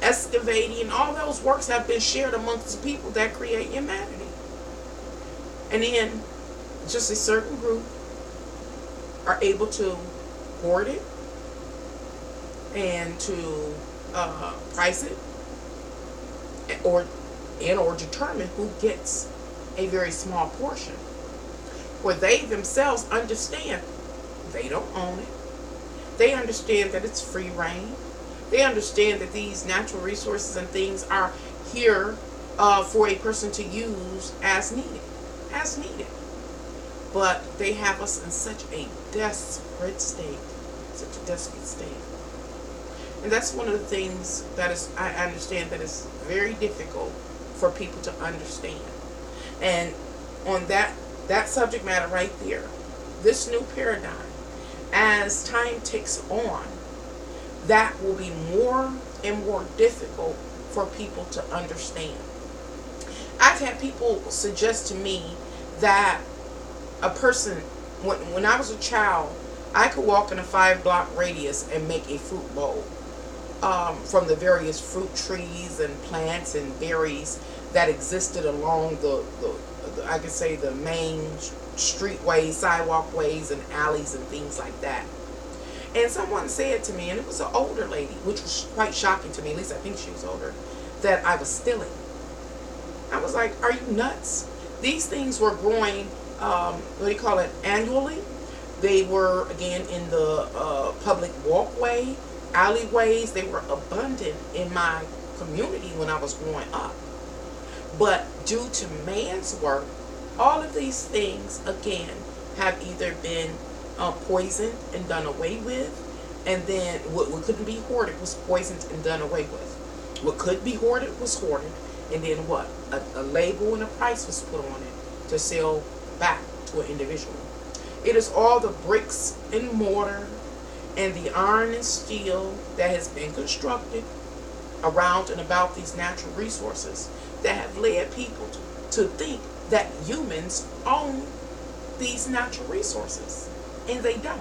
excavating. All those works have been shared amongst the people that create humanity. And then just a certain group are able to hoard it and to price it, or determine who gets a very small portion, where they themselves understand they don't own it. They understand that it's free reign. They understand that these natural resources and things are here for a person to use as needed. But they have us in such a desperate state. And that's one of the things that I understand that is very difficult for people to understand. And on that subject matter right there, this new paradigm, as time ticks on, that will be more and more difficult for people to understand. I've had people suggest to me that a person, when I was a child, I could walk in a 5-block radius and make a fruit bowl from the various fruit trees and plants and berries that existed along the I could say the main streetways, sidewalk ways, and alleys and things like that. And someone said to me, and it was an older lady, which was quite shocking to me, at least I think she was older, that I was stealing. I was like, are you nuts? These things were growing, annually. They were, again, in the public walkway. alleyways, they were abundant in my community when I was growing up. But due to man's work, all of these things, again, have either been poisoned and done away with, and then what couldn't be hoarded was poisoned and done away with. What could be hoarded was hoarded, and then what? A label and a price was put on it to sell back to an individual. It is all the bricks and mortar and the iron and steel that has been constructed around and about these natural resources that have led people to think that humans own these natural resources, and they don't.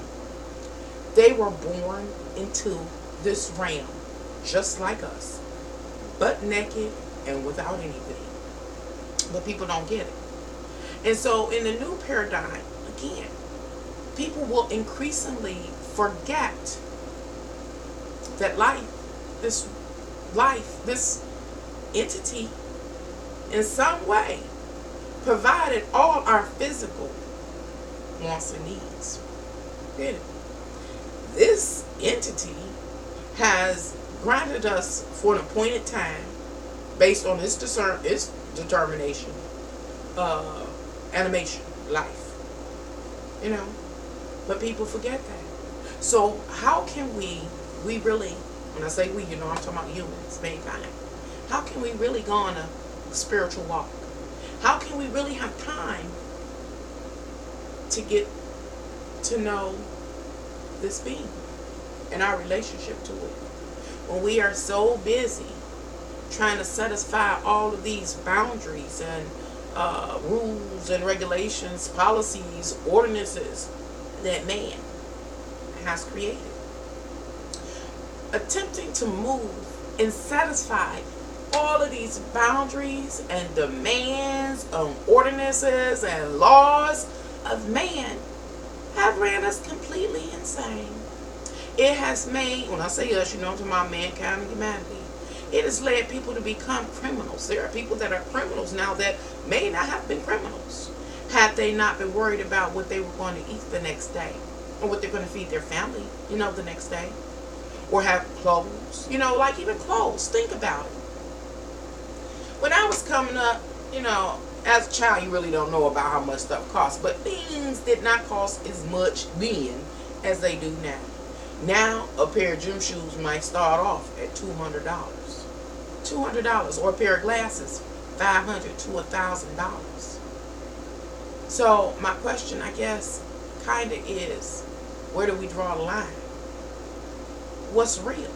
They were born into this realm just like us, butt naked and without anything. But people don't get it. And so in the new paradigm, again, people will increasingly forget that this entity, in some way, provided all our physical wants and needs. Did it? This entity has granted us for an appointed time, based on its determination, animation, life. You know, but people forget that. So how can we really, when I say we, I'm talking about humans, mankind. How can we really go on a spiritual walk? How can we really have time to get to know this being and our relationship to it, when we are so busy trying to satisfy all of these boundaries and rules and regulations, policies, ordinances that man has created, attempting to move and satisfy all of these boundaries and demands of ordinances and laws of man have ran us completely insane. It has made, when I say us, I'm talking about mankind and humanity, it has led people to become criminals. There are people that are criminals now that may not have been criminals had they not been worried about what they were going to eat the next day, or what they're going to feed their family, the next day, or have clothes, like even clothes. Think about it. When I was coming up, as a child, you really don't know about how much stuff costs, but things did not cost as much then as they do now. Now, a pair of gym shoes might start off at $200. $200, or a pair of glasses, $500 to $1,000. So my question, I guess, kind of is, where do we draw the line? What's real?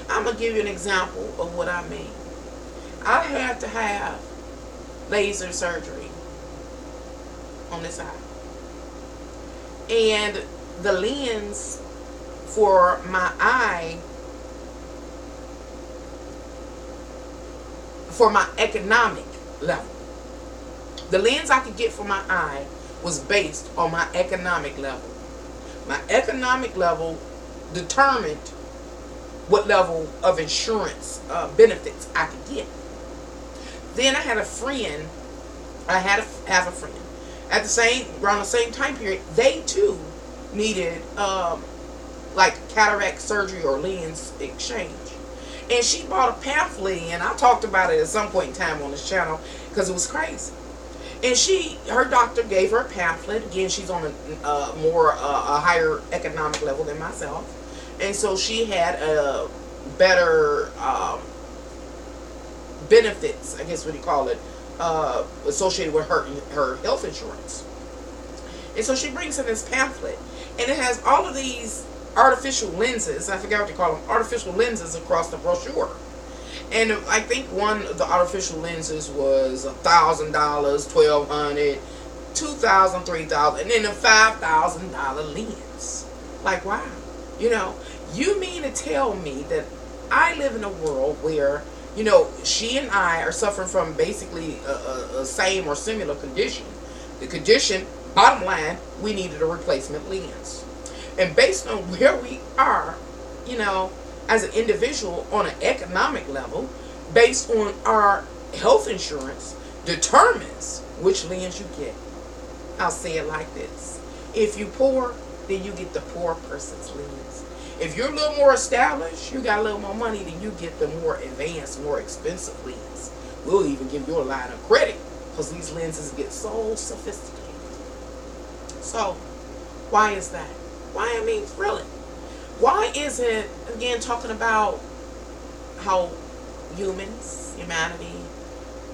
I'm going to give you an example of what I mean. I had to have laser surgery on this eye. And the lens for my eye, for my economic level, the lens I could get for my eye was based on my economic level. My economic level determined what level of insurance benefits I could get. Then I had a friend, have a friend, around the same time period, they too needed like cataract surgery or lens exchange. And she bought a pamphlet, and I talked about it at some point in time on this channel because it was crazy. And her doctor gave her a pamphlet. Again, she's on a higher economic level than myself. And so she had a better benefits, I guess what you call it, associated with her health insurance. And so she brings in this pamphlet, and it has all of these artificial lenses. I forgot what you call them, artificial lenses across the brochure. And I think one of the artificial lenses was $1,000, $1,200, $2,000, $3,000, and then a $5,000 lens. Like, wow. You mean to tell me that I live in a world where, she and I are suffering from basically a same or similar condition. The condition, bottom line, we needed a replacement lens. And based on where we are, as an individual on an economic level, based on our health insurance, determines which lens you get. I'll say it like this. If you're poor, then you get the poor person's lens. If you're a little more established, you got a little more money, then you get the more advanced, more expensive lens. We'll even give you a line of credit because these lenses get so sophisticated. So, why is that? Why, I mean, really, why is it, again, talking about how humanity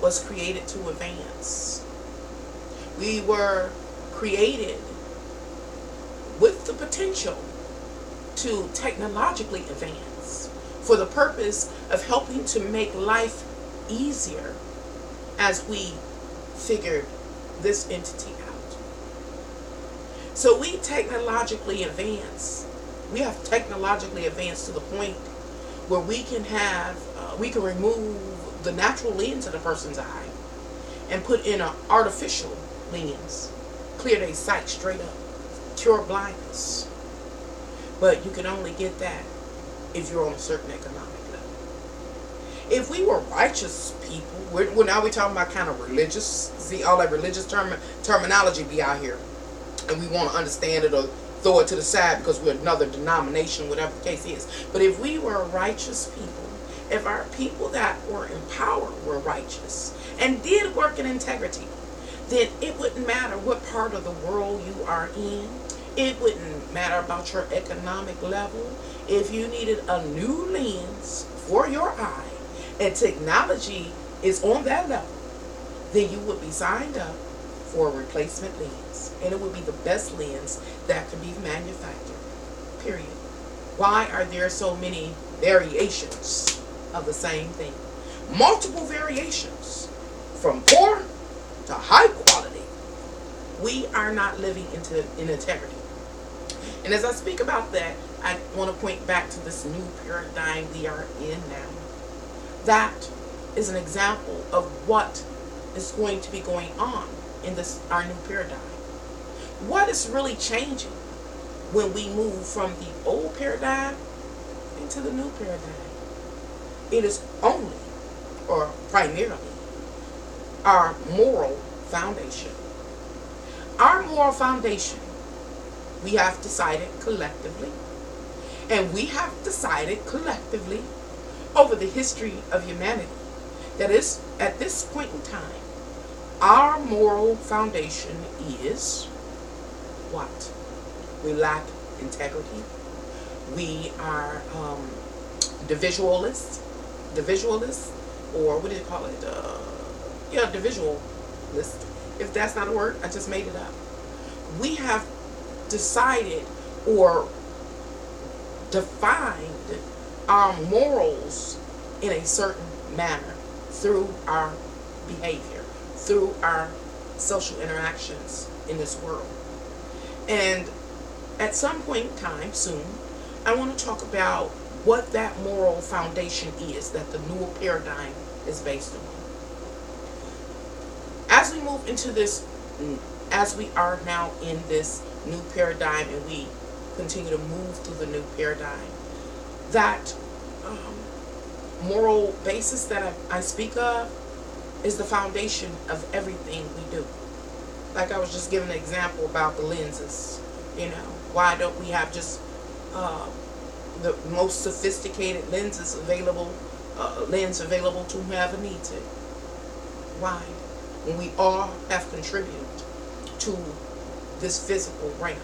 was created to advance? We were created with the potential to technologically advance for the purpose of helping to make life easier as we figured this entity out. So we technologically advance. We have technologically advanced to the point where we can remove the natural lens of the person's eye and put in an artificial lens, clear their sight straight up, cure blindness. But you can only get that if you're on a certain economic level. If we were righteous people, we're now we're talking about kind of religious. See, all that religious terminology be out here, and we want to understand it or throw it to the side because we're another denomination, whatever the case is. But if we were righteous people, if our people that were in power were righteous and did work in integrity, then it wouldn't matter what part of the world you are in. It wouldn't matter about your economic level. If you needed a new lens for your eye and technology is on that level, then you would be signed up for a replacement lens. And it would be the best lens that could be manufactured, period. Why are there so many variations of the same thing? Multiple variations, from poor to high quality. We are not living in integrity. And as I speak about that, I want to point back to this new paradigm we are in now. That is an example of what is going to be going on in our new paradigm. What is really changing when we move from the old paradigm into the new paradigm? It is only, or primarily, our moral foundation. Our moral foundation, we have decided collectively, and we have decided collectively over the history of humanity, that is, at this point in time, our moral foundation is what? We lack integrity. We are dividualists, or what do you call it? Dividualist. If that's not a word, I just made it up. We have decided or defined our morals in a certain manner through our behavior, through our social interactions in this world. And at some point in time, soon, I want to talk about what that moral foundation is that the new paradigm is based on. As we move into this, as we are now in this new paradigm and we continue to move through the new paradigm, that moral basis that I speak of is the foundation of everything we do. Like I was just giving an example about the lenses. Why don't we have just the most sophisticated lenses available, lens available to whoever needs it? Why? When we all have contributed to this physical realm,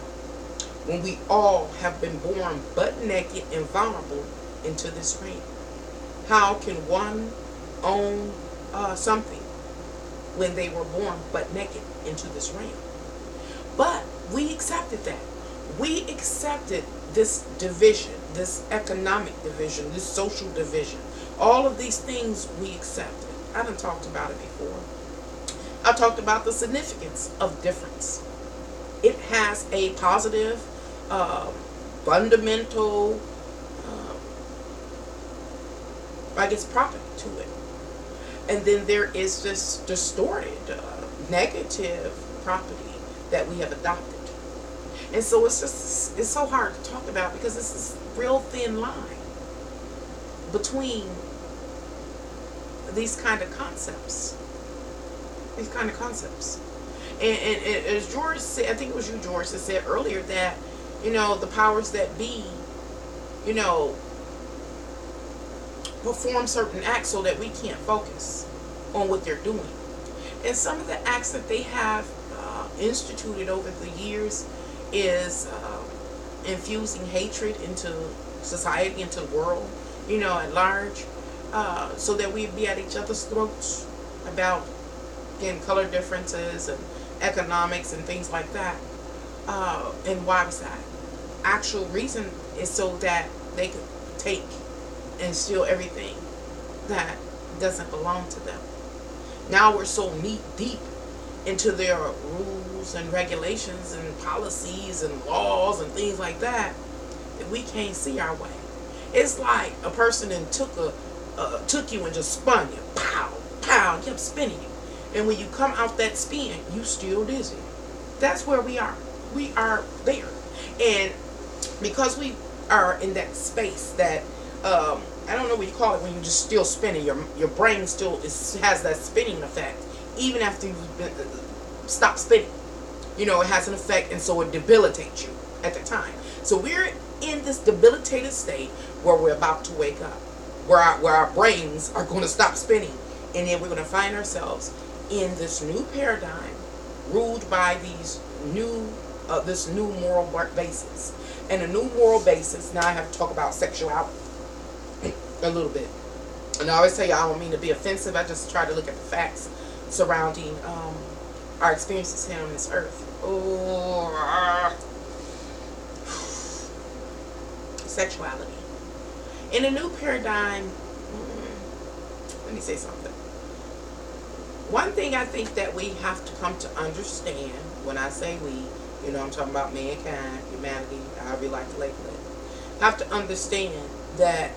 when we all have been born butt naked and vulnerable into this realm, how can one own something when they were born butt naked into this realm? But we accepted that. We accepted this division, this economic division, this social division. All of these things we accepted. I done talked about it before. I talked about the significance of difference. It has a positive, fundamental, property to it. And then there is this distorted, negative property that we have adopted. And so it's so hard to talk about because it's this real thin line between these kind of concepts. And as George said, I think it was you, George, that said earlier that, the powers that be you know, perform certain acts so that we can't focus on what they're doing. And some of the acts that they have instituted over the years is infusing hatred into society, into the world, at large, so that we be at each other's throats about, again, color differences and economics and things like that. And why was that? Actual reason is so that they could take and steal everything that doesn't belong to them. Now we're so knee deep into their rules and regulations and policies and laws and things like that we can't see our way. It's like a person and took you and just spun you, pow, pow, and kept spinning you. And when you come out that spin, you still dizzy. That's where we are. We are there. And because we are in that space that, I don't know what you call it when you're just still spinning. Your brain still has that spinning effect. Even after you've been, stop spinning. It has an effect, and so it debilitates you at the time. So we're in this debilitated state where we're about to wake up, where our brains are going to stop spinning, and then we're going to find ourselves in this new paradigm ruled by these this new moral basis. And a new moral basis, now I have to talk about sexuality a little bit. And I always tell you, I don't mean to be offensive, I just try to look at the facts surrounding our experiences here on this earth. Sexuality. In a new paradigm, let me say something. One thing I think that we have to come to understand, when I say we, I'm talking about mankind, humanity, however you like to label it, have to understand that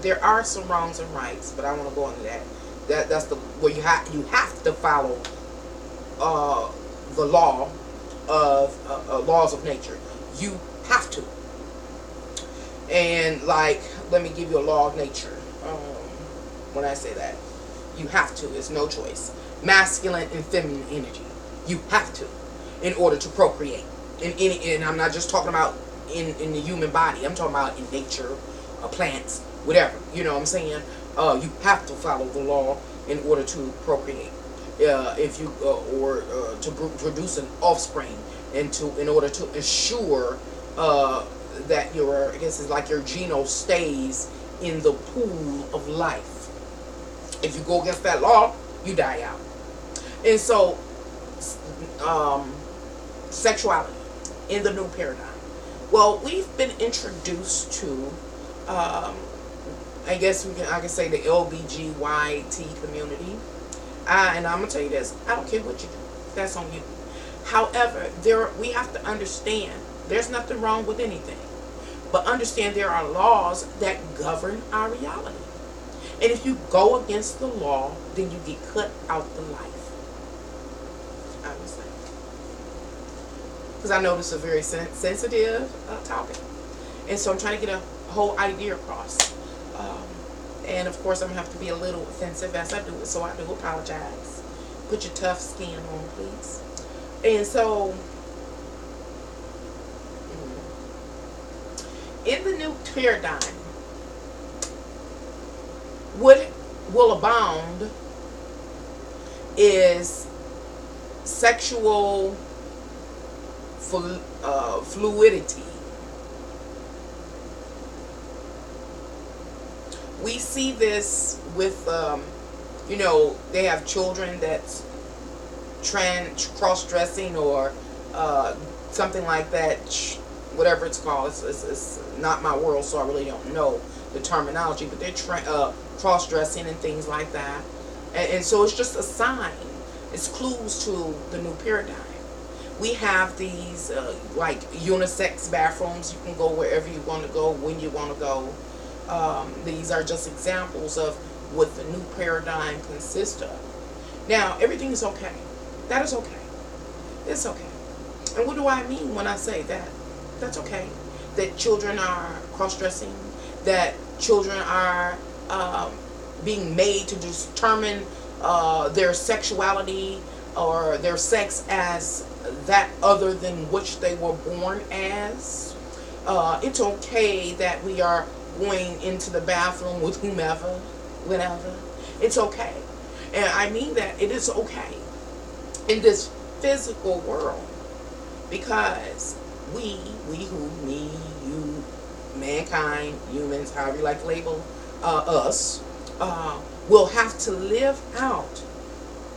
there are some wrongs and rights, but I want to go into that. That's where you have to follow the law of laws of nature. You have to. And let me give you a law of nature. When I say that, you have to. It's no choice. Masculine and feminine energy. You have to, in order to procreate. And I'm not just talking about in the human body. I'm talking about in nature, plants, whatever. You know what I'm saying? You have to follow the law in order to procreate. If you to produce an offspring, and in order to ensure that your, I guess it's like your genome stays in the pool of life. If you go against that law, you die out. And so, sexuality in the new paradigm. Well, we've been introduced to, I guess I can say the LBGYT community. And I'm gonna tell you this: I don't care what you do. That's on you. However, we have to understand there's nothing wrong with anything, but understand there are laws that govern our reality. And if you go against the law, then you get cut out the life. I would say, because I know this is a very sensitive topic, and so I'm trying to get a whole idea across. And of course, I'm going to have to be a little offensive as I do it, so I do apologize. Put your tough skin on, please. And so, in the new paradigm, what will abound is sexual fluidity. We see this with, they have children that's cross-dressing or something like that, whatever it's called. It's not my world, so I really don't know the terminology, but they're cross-dressing and things like that. And so it's just a sign. It's clues to the new paradigm. We have these like unisex bathrooms. You can go wherever you want to go, when you want to go. These are just examples of what the new paradigm consists of. Now, everything is okay. That is okay. It's okay. And what do I mean when I say that? That's okay. That children are cross-dressing. That children are being made to determine their sexuality or their sex as that other than which they were born as. It's okay that we are going into the bathroom with whomever, whenever. It's okay. And I mean that it is okay in this physical world, because we who, me, you, mankind, humans, however you like to label us, will have to live out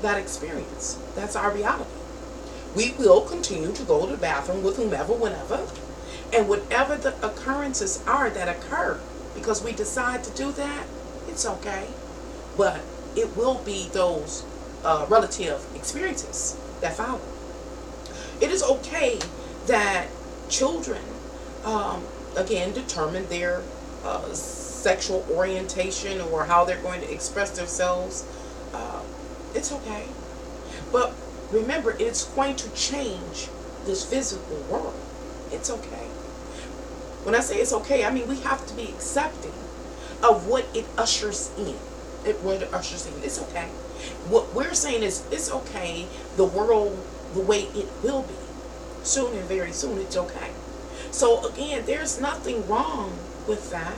that experience. That's our reality. We will continue to go to the bathroom with whomever, whenever, and whatever the occurrences are that occur, because we decide to do that, it's okay. But it will be those relative experiences that follow. It is okay that children, again, determine their sexual orientation or how they're going to express themselves. It's okay. But remember, it's going to change this physical world. It's okay. When I say it's okay, I mean we have to be accepting of what it ushers in. What it ushers in. It's okay. What we're saying is it's okay, the world the way it will be. Soon and very soon, it's okay. So again, there's nothing wrong with that.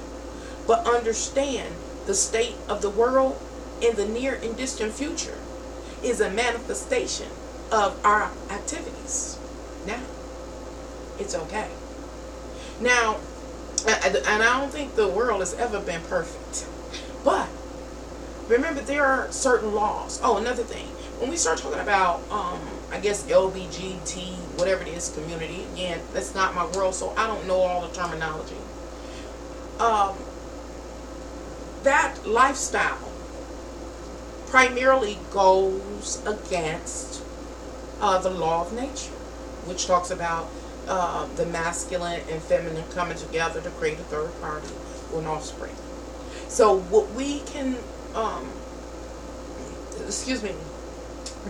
But understand the state of the world in the near and distant future is a manifestation of our activities. Now, it's okay. Now, and I don't think the world has ever been perfect. But remember, there are certain laws. Oh, another thing. When we start talking about, I guess, LBGT, whatever it is, community, again, that's not my world, so I don't know all the terminology. That lifestyle primarily goes against the law of nature, which talks about the masculine and feminine coming together to create a third party or an offspring. So what we can,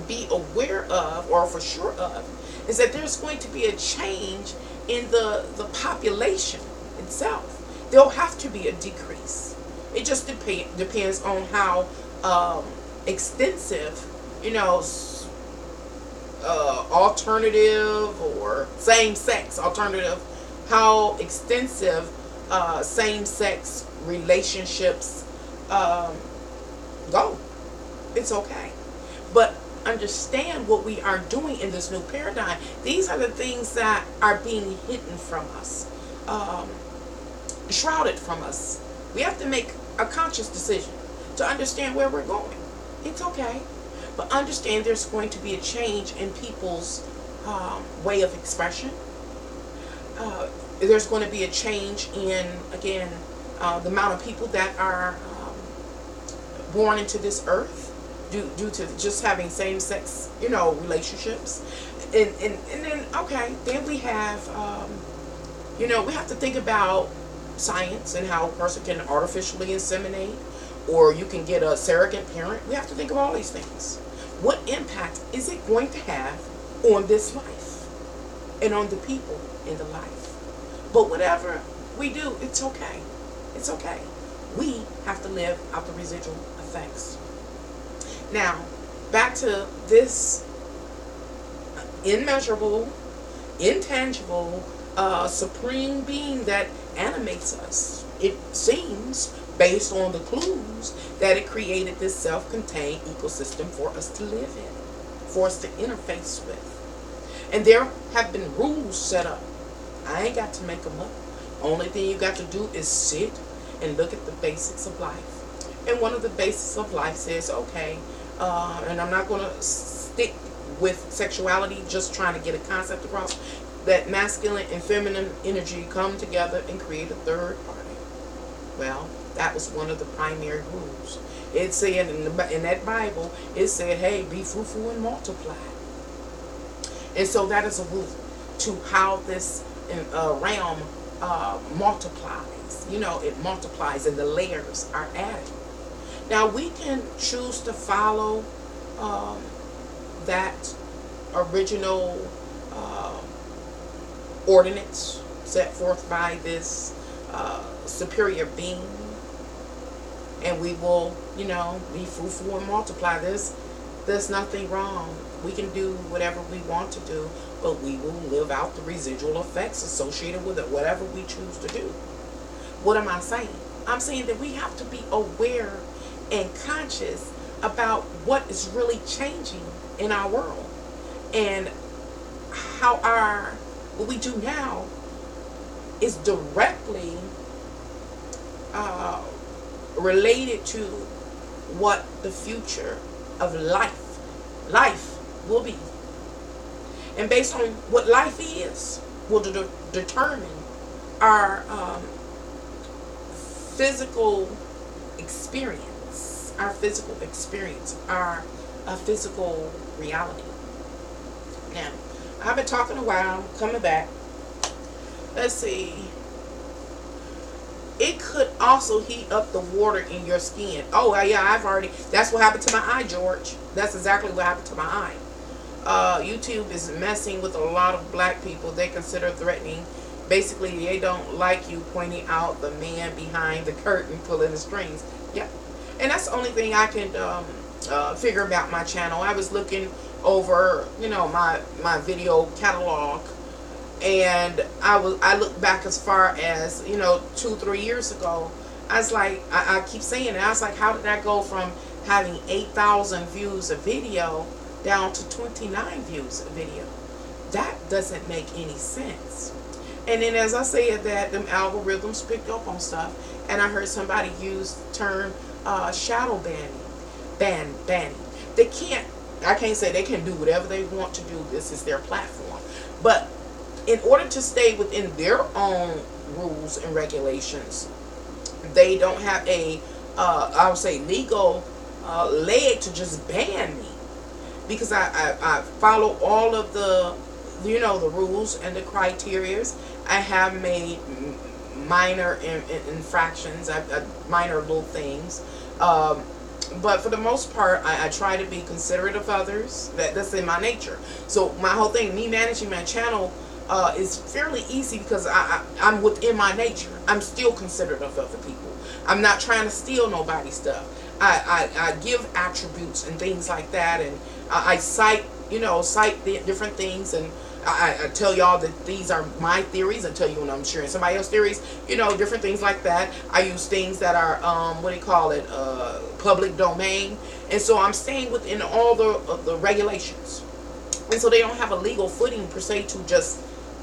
be aware of, or for sure of, is that there's going to be a change in the population itself. There'll have to be a decrease. It just depends on how extensive, alternative or same-sex alternative, how extensive same-sex relationships go. It's okay. But understand what we are doing in this new paradigm. These are the things that are being hidden from us, shrouded from us. We have to make a conscious decision to understand where we're going. It's okay. But understand there's going to be a change in people's way of expression. There's going to be a change in, again, the amount of people that are born into this earth due to just having same-sex, relationships. And then, okay, then we have, we have to think about science and how a person can artificially inseminate, or you can get a surrogate parent. We have to think of all these things. What impact is it going to have on this life and on the people in the life? But whatever we do, it's okay. It's okay. We have to live out the residual effects. Now, back to this immeasurable, intangible, supreme being that animates us. It seems, based on the clues, that it created this self-contained ecosystem for us to live in, for us to interface with. And there have been rules set up. I ain't got to make them up. Only thing you got to do is sit and look at the basics of life. And one of the basics of life says, okay, and I'm not going to stick with sexuality, just trying to get a concept across, that masculine and feminine energy come together and create a third party. Well, that was one of the primary rules. It said in that Bible, it said, hey, be fruitful and multiply. And so that is a rule to how this realm multiplies. It multiplies and the layers are added. Now, we can choose to follow that original ordinance set forth by this superior being, and we will, be fruitful and multiply. There's there's nothing wrong. We can do whatever we want to do, but we will live out the residual effects associated with it, whatever we choose to do. What am I saying? I'm saying that we have to be aware and conscious about what is really changing in our world, and how what we do now is directly related to what the future of life will be. And based on what life is, will determine our physical experience, our physical reality. Now, I've been talking a while, coming back. Let's see. It could also heat up the water in your skin. Oh, yeah, that's what happened to my eye, George. That's exactly what happened to my eye. YouTube is messing with a lot of black people. They consider threatening. Basically, they don't like you pointing out the man behind the curtain pulling the strings. Yeah. And that's the only thing I can figure about my channel. I was looking over, my video catalog, and I look back as far as 2-3 years ago. I was like, I keep saying it, I was like, how did I go from having 8,000 views a video down to 29 views a video? That doesn't make any sense. And then, as I said, that them algorithms picked up on stuff, and I heard somebody use the term shadow banning. I can't say they can do whatever they want to do. This is their platform. But in order to stay within their own rules and regulations, they don't have I would say, legal leg to just ban me, because I follow all of the the rules and the criterias. I have made minor infractions, minor little things, but for the most part, I try to be considerate of others. That's in my nature. So my whole thing, me managing my channel, is fairly easy, because I'm within my nature. I'm still considerate of other people. I'm not trying to steal nobody's stuff. I give attributes and things like that, and I cite the different things, and I tell y'all that these are my theories. I tell you when I'm sharing somebody else's theories, different things like that. I use things that are public domain, and so I'm staying within all the regulations, and so they don't have a legal footing per se to just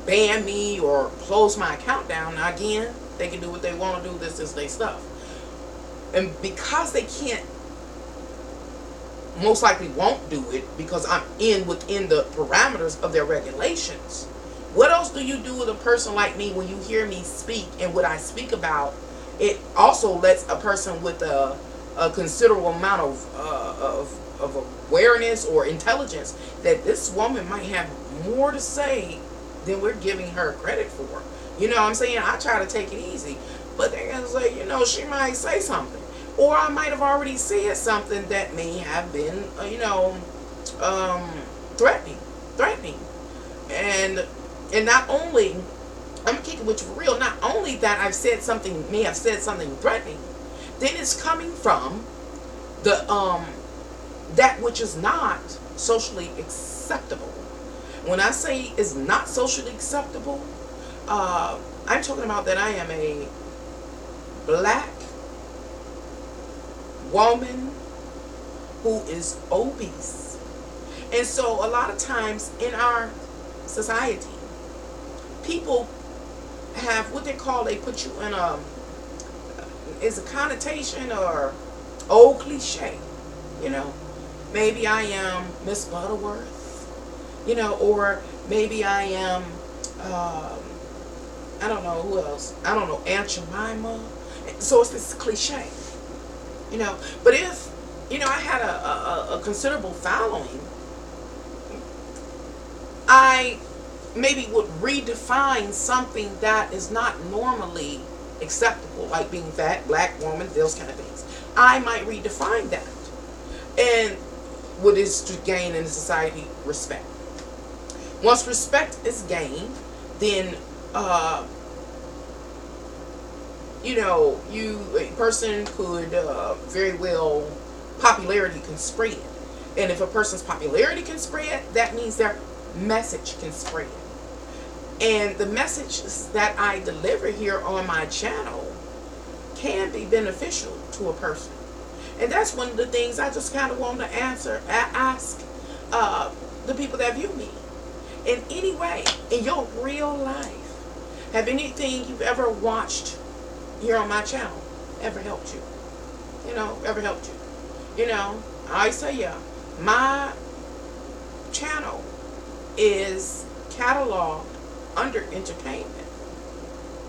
ban me or close my account down. Now again, they can do what they want to do. This is their stuff, and because they can't, most likely won't do it, because I'm within the parameters of their regulations. What else do you do with a person like me when you hear me speak, and what I speak about, it also lets a person with a considerable amount of awareness or intelligence that this woman might have more to say than we're giving her credit for. You know what I'm saying? I try to take it easy, but they're going to say, she might say something. Or I might have already said something that may have been, threatening. And not only, I'm kicking with you for real, not only that may have said something threatening, then it's coming from that which is not socially acceptable. When I say is not socially acceptable, I'm talking about that I am a black woman who is obese. And so a lot of times in our society, people have what they put you in is a connotation or old cliche, maybe I am Miss Butterworth, or maybe I am I don't know who else, I don't know, Aunt Jemima. So it's this cliche. But if I had a considerable following, I maybe would redefine something that is not normally acceptable, like being fat, black woman, those kind of things. I might redefine that, and what is to gain in society respect. Once respect is gained, then a person could very well, popularity can spread. And if a person's popularity can spread, that means their message can spread. And the messages that I deliver here on my channel can be beneficial to a person. And that's one of the things I just kind of want to ask the people that view me. In any way, in your real life, have anything you've ever watched here on my channel ever helped you? Ever helped you? I always tell you, my channel is cataloged under entertainment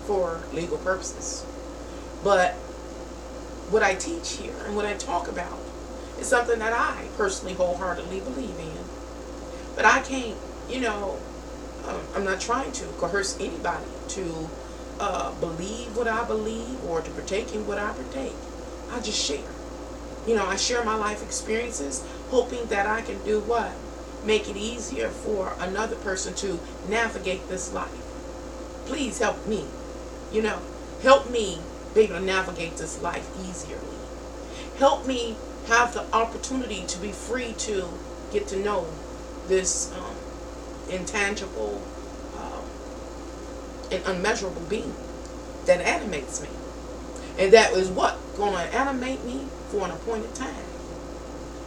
for legal purposes. But what I teach here and what I talk about is something that I personally wholeheartedly believe in. But I can't, I'm not trying to coerce anybody to believe what I believe or to partake in what I partake. I just share. I share my life experiences, hoping that I can do what? Make it easier for another person to navigate this life. Please help me. Help me be able to navigate this life easierly. Help me have the opportunity to be free to get to know this intangible and unmeasurable being that animates me. And that is what going to animate me for an appointed time.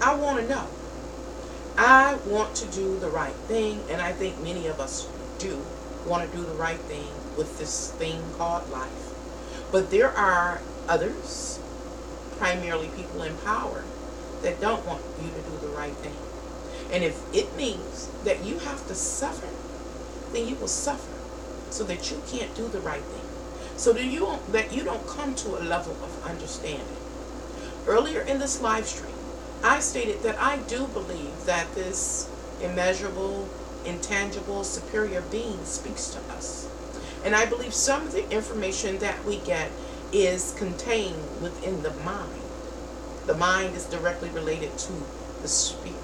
I want to know. I want to do the right thing, and I think many of us do want to do the right thing with this thing called life. But there are others, primarily people in power, that don't want you to do the right thing. And if it means that you have to suffer, then you will suffer so that you can't do the right thing. So that you don't come to a level of understanding. Earlier in this live stream, I stated that I do believe that this immeasurable, intangible, superior being speaks to us. And I believe some of the information that we get is contained within the mind. The mind is directly related to the spirit.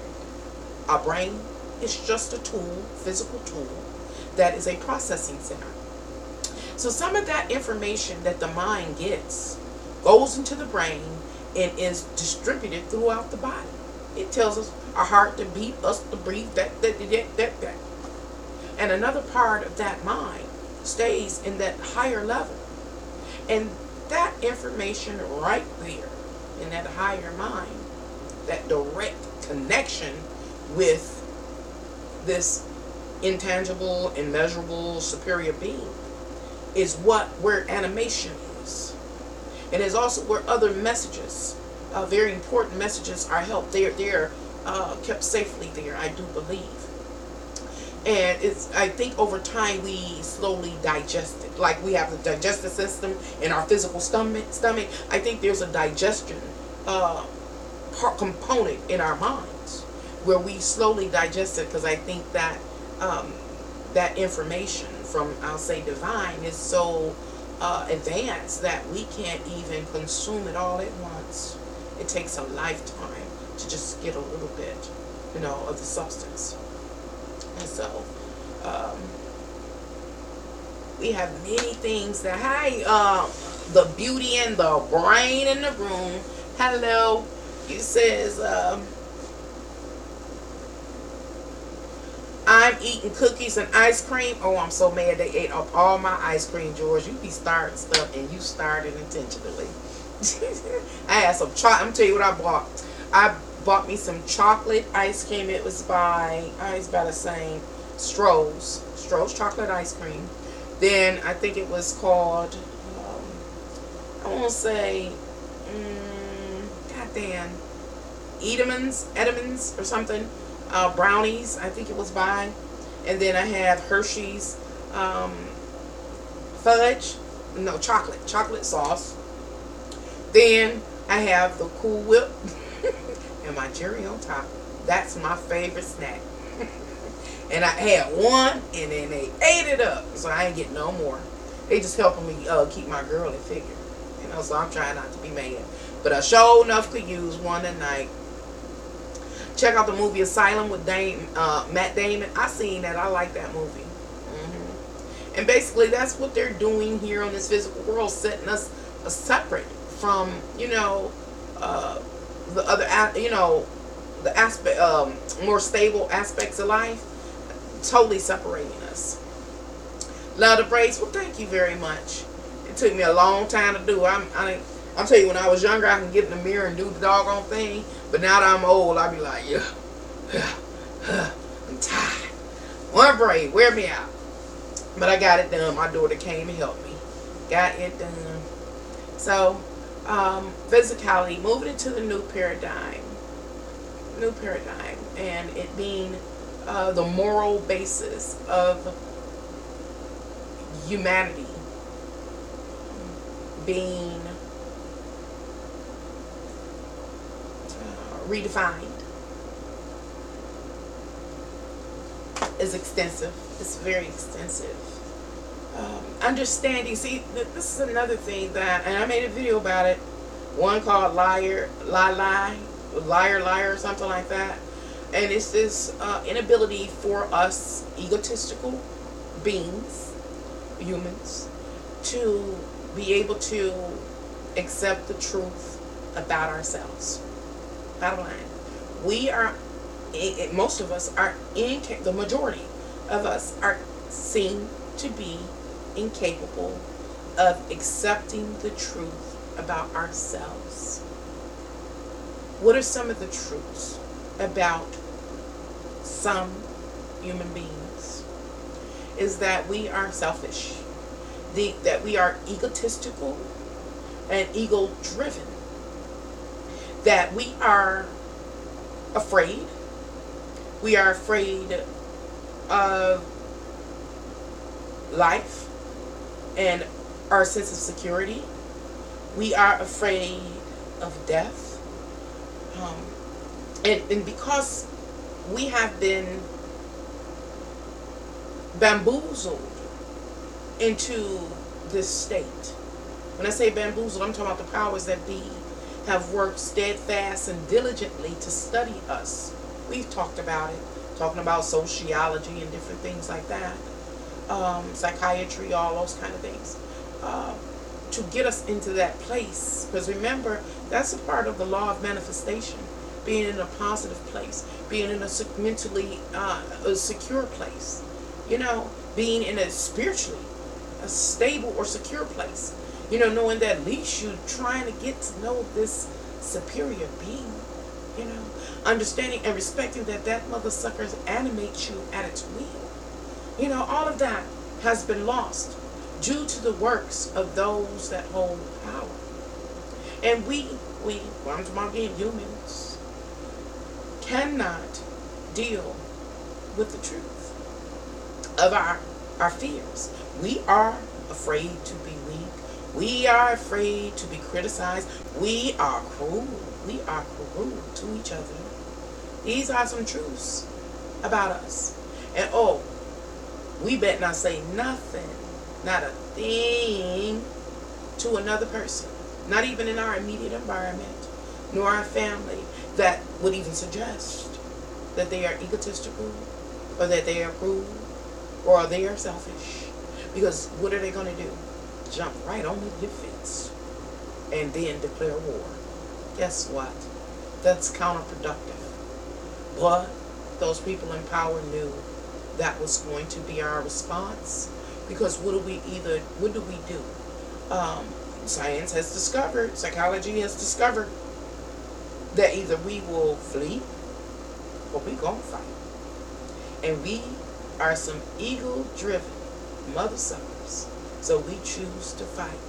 Our brain is just a tool, physical tool, that is a processing center. So some of that information that the mind gets goes into the brain and is distributed throughout the body. It tells us our heart to beat, us to breathe, that. And another part of that mind stays in that higher level. And that information right there in that higher mind, that direct connection with this intangible, immeasurable, superior being, is where animation is. And is also where other messages, very important messages, are held. They're kept safely there, I do believe. And I think over time we slowly digest it. Like we have the digestive system in our physical stomach. I think there's a digestion component in our minds where we slowly digest it, because I think that that information from, I'll say, divine is so advanced that we can't even consume it all at once. It takes a lifetime to just get a little bit, of the substance. And so, we have many things that, the beauty and the brain in the room. Hello. It says, I'm eating cookies and ice cream. Oh, I'm so mad they ate up all my ice cream, George. You be starting stuff, and you started intentionally. I had some chocolate. I'm going to tell you what I bought. I bought me some chocolate ice cream. It was by, it's by the same, Stroh's chocolate ice cream. Then I think it was called, I want to say, goddamn, Edamans or something. Brownies, I think it was by. And then I have Hershey's chocolate sauce. Then I have the Cool Whip and my cherry on top. That's my favorite snack. And I had one, and then they ate it up, so I ain't getting no more. They just helping me keep my girly figure, so I'm trying not to be mad. But I sure enough could use one tonight. Check out the movie Asylum with Matt Damon. I seen that. I like that movie. And basically, that's what they're doing here on this physical world, setting us separate from, the other, the aspect, more stable aspects of life, totally separating us. Love the braids. Well, thank you very much. It took me a long time to do. I'm telling you, when I was younger, I can get in the mirror and do the doggone thing. But now that I'm old, I be like, yeah, I'm tired. One braid, wear me out. But I got it done. My daughter came and helped me. Got it done. So, physicality, moving into the new paradigm. New paradigm. And it being the moral basis of humanity being redefined is extensive. It's very extensive. Understanding. See, this is another thing that, and I made a video about it. One called liar, or something like that. And it's this inability for us egotistical beings, humans, to be able to accept the truth about ourselves. Bottom line, we are, most of us are, the majority of us are seen to be incapable of accepting the truth about ourselves. What are some of the truths about some human beings? Is that we are selfish, that we are egotistical and ego-driven, that we are afraid. We are afraid of life and our sense of security. We are afraid of death. And because we have been bamboozled into this state. When I say bamboozled, I'm talking about the powers that be have worked steadfast and diligently to study us. We've talked about it, talking about sociology and different things like that, psychiatry, all those kind of things, to get us into that place. Because remember, that's a part of the law of manifestation, being in a positive place, being in a mentally a secure place, being in a spiritually a stable or secure place, knowing that at least you're trying to get to know this superior being, understanding and respecting that mother sucker animates you at its will. All of that has been lost due to the works of those that hold power. And well, I'm talking about again, humans cannot deal with the truth of our fears. We are afraid to be weak. We are afraid to be criticized. We are cruel. We are cruel to each other. These are some truths about us. And we better not say nothing, not a thing, to another person, not even in our immediate environment, nor our family, that would even suggest that they are egotistical, or that they are cruel, or they are selfish. Because what are they going to do? Jump right on the defense and then declare war. Guess what? That's counterproductive. But those people in power knew that was going to be our response. Because what do we do? Science has discovered, psychology has discovered, that either we will flee or we gonna fight. And we are some ego-driven mother suckers. So we choose to fight.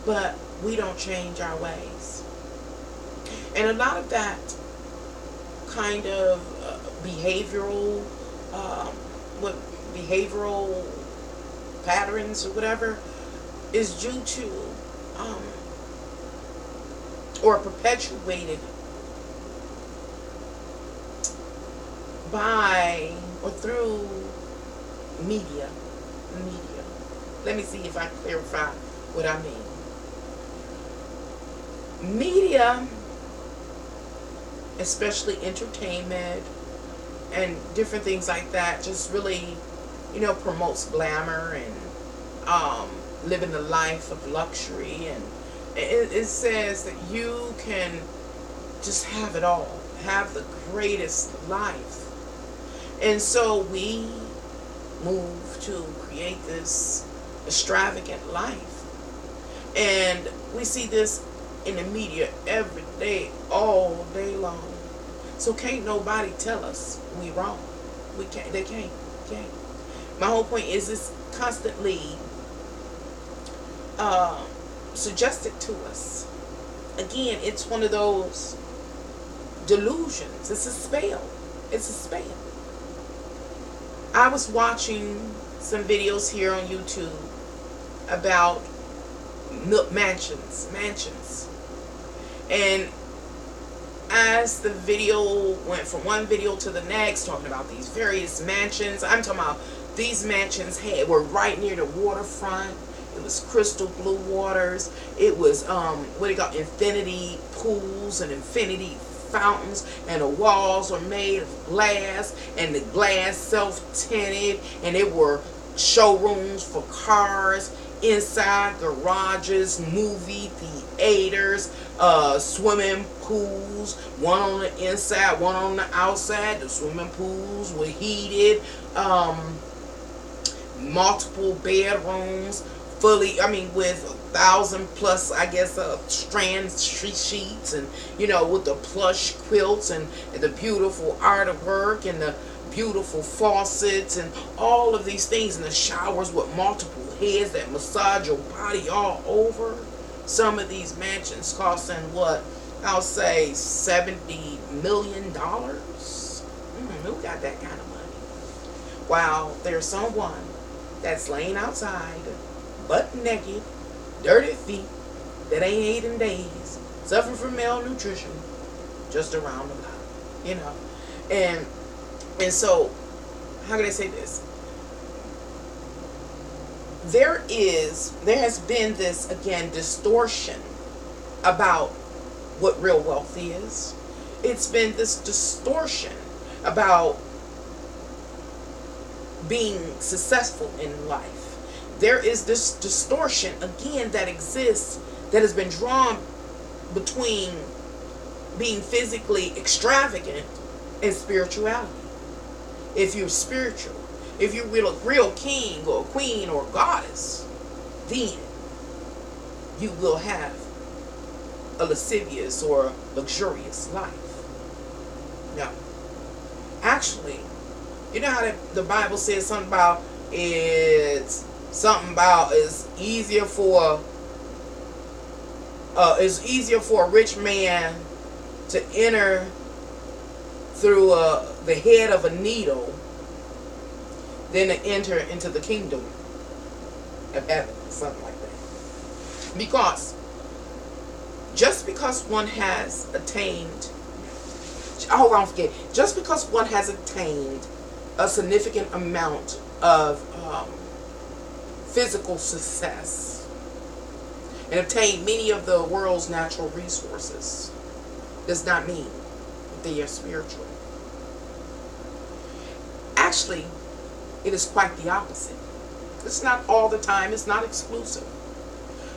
But we don't change our ways. And a lot of that kind of behavioral patterns or whatever is due to or perpetuated by or through media. Let me see if I clarify what I mean. Media, especially entertainment and different things like that, just really, promotes glamour and living the life of luxury. And it says that you can just have it all. have the greatest life. And so we move to create this extravagant life. And we see this in the media every day, all day long. So can't nobody tell us we wrong. We can't. They can't. Can't. My whole point is it's constantly suggested to us. Again, it's one of those delusions. It's a spell. It's a spell. I was watching some videos here on YouTube about mansions. And as the video went from one video to the next, talking about these various mansions, I'm talking about these mansions were right near the waterfront. It was crystal blue waters. It was what do you call infinity pools and infinity fountains, and the walls were made of glass, and the glass self-tinted, and it were showrooms for cars, inside garages, movie theaters, swimming pools, one on the inside, one on the outside. The swimming pools were heated, multiple bedrooms, with 1,000 plus, I guess, strand sheets, and with the plush quilts and the beautiful artwork and the beautiful faucets and all of these things, and the showers with multiple heads that massage your body all over. Some of these mansions costing what I'll say $70 million. Who got that kind of money? While there's someone that's laying outside, butt naked, dirty feet, that ain't ate in days, suffering from malnutrition, just around the block, And so, how can I say this? There has been this, again, distortion about what real wealth is. It's been this distortion about being successful in life. There is this distortion, again, that exists, that has been drawn between being physically extravagant and spirituality. If you're spiritual, if you're a real king or queen or goddess, then you will have a lascivious or luxurious life. No. Actually, you know how the Bible says something about it's easier for a rich man to enter through the head of a needle than to enter into the kingdom of heaven, something like that. Because just because one has attained, just because one has attained a significant amount of physical success and obtained many of the world's natural resources does not mean that they are spiritual. Actually, it is quite the opposite. It's not all the time, it's not exclusive.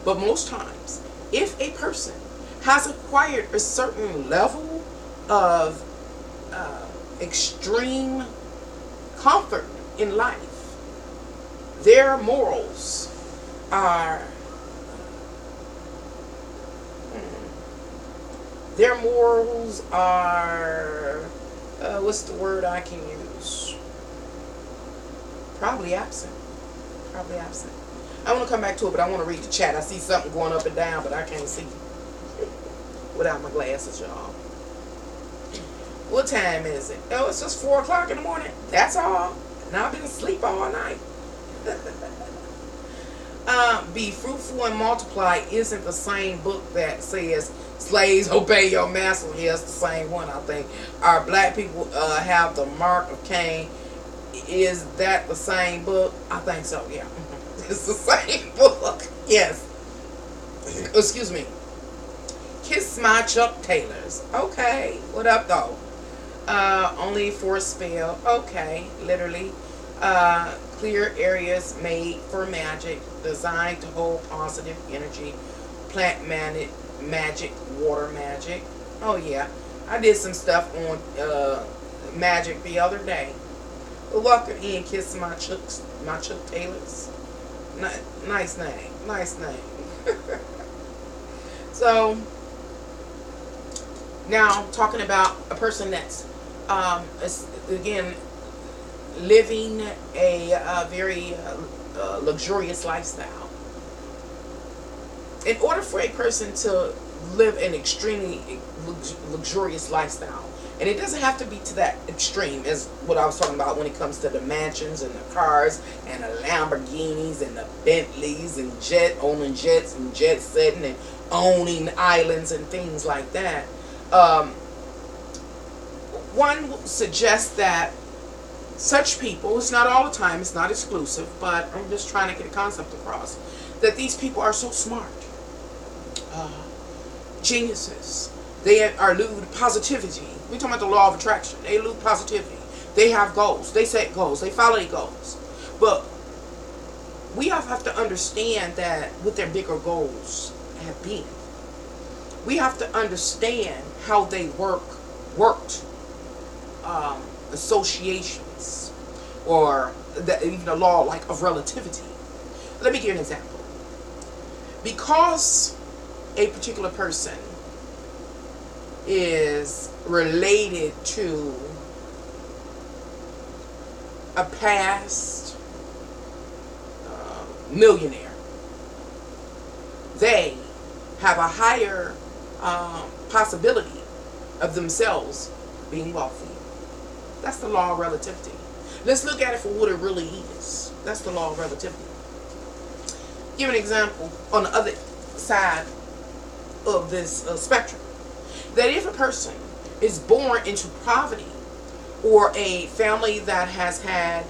But most times, if a person has acquired a certain level of extreme comfort in life, their morals are what's the word I can use? Probably absent. I want to come back to it, but I want to read the chat. I see something going up and down, but I can't see without my glasses, y'all. What time is it? Oh, it's just 4 o'clock in the morning. That's all. And I've been asleep all night. Be fruitful and multiply isn't the same book that says slaves obey your master. Yeah, it's the same one, I think. Our black people have the mark of Cain. Is that the same book? I think so, yeah. It's the same book. Yes. Excuse me. Kiss my Chuck Taylors. Okay. What up, though? Only for a spell. Okay. Literally. Clear areas made for magic. Designed to hold positive energy. Plant magic. Water magic. Oh, yeah. I did some stuff on Magic the other day. Welcome in, kiss my chooks, my chook tailors. Nice name, nice name. So now talking about a person that's again living a very luxurious lifestyle. In order for a person to live an extremely luxurious lifestyle, and it doesn't have to be to that extreme as what I was talking about when it comes to the mansions and the cars and the Lamborghinis and the Bentleys and owning jets and jet setting and owning islands and things like that. One suggests that such people, it's not all the time, it's not exclusive, but I'm just trying to get a concept across, that these people are so smart. Geniuses. They are elude positivity. We're talking about the law of attraction. They elude positivity. They have goals. They set goals. They follow their goals. But we have to understand that what their bigger goals have been. We have to understand how they worked associations, or even the law like of relativity. Let me give you an example. Because a particular person is related to a past millionaire, they have a higher possibility of themselves being wealthy. That's the law of relativity. Let's look at it for what it really is. That's the law of relativity. Give an example on the other side of this spectrum. That if a person is born into poverty, or a family that has had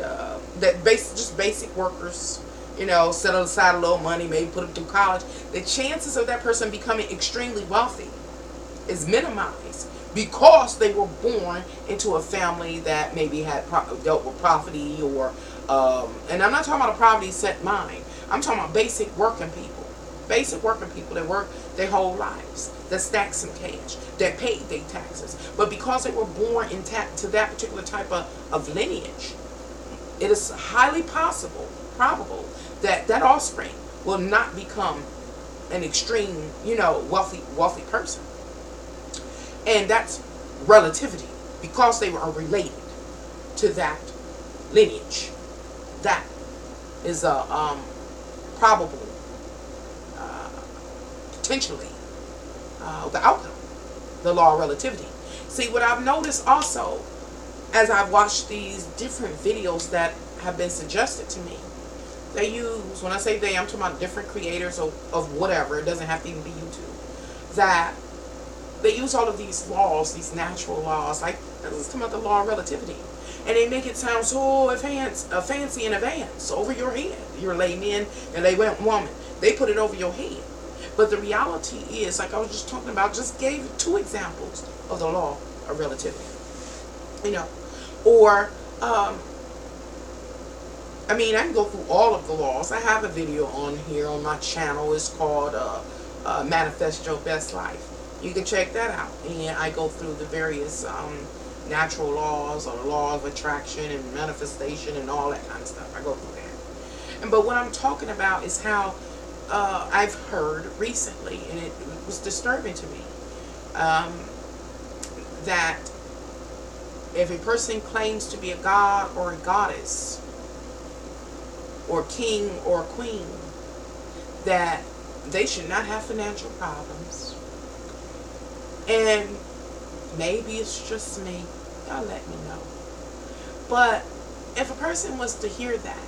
just basic workers, set aside a little money, maybe put them through college, the chances of that person becoming extremely wealthy is minimized because they were born into a family that maybe had dealt with poverty, or and I'm not talking about a poverty set mind. I'm talking about basic working people. Basic working people that work their whole lives, that stack some cash, that paid their taxes. But because they were born to that particular type of lineage, it is highly probable that that offspring will not become an extreme, wealthy person. And that's relativity, because they are related to that lineage. That is a probable, potentially, the outcome, the law of relativity. See, what I've noticed also, as I've watched these different videos that have been suggested to me, they use, when I say they, I'm talking about different creators of whatever, it doesn't have to even be YouTube, that they use all of these laws, these natural laws, like, let's talk about the law of relativity, and they make it sound so fancy in advance, over your head. You're a layman and a woman. They put it over your head. But the reality is, like I was just talking about, just gave 2 examples of the law of relativity. Or, I can go through all of the laws. I have a video on here on my channel. It's called Manifest Your Best Life. You can check that out. And I go through the various natural laws, or the law of attraction and manifestation and all that kind of stuff. I go through that. But what I'm talking about is how I've heard recently, and it was disturbing to me, that if a person claims to be a god or a goddess, or king or queen, that they should not have financial problems. And maybe it's just me. Y'all let me know. But if a person was to hear that,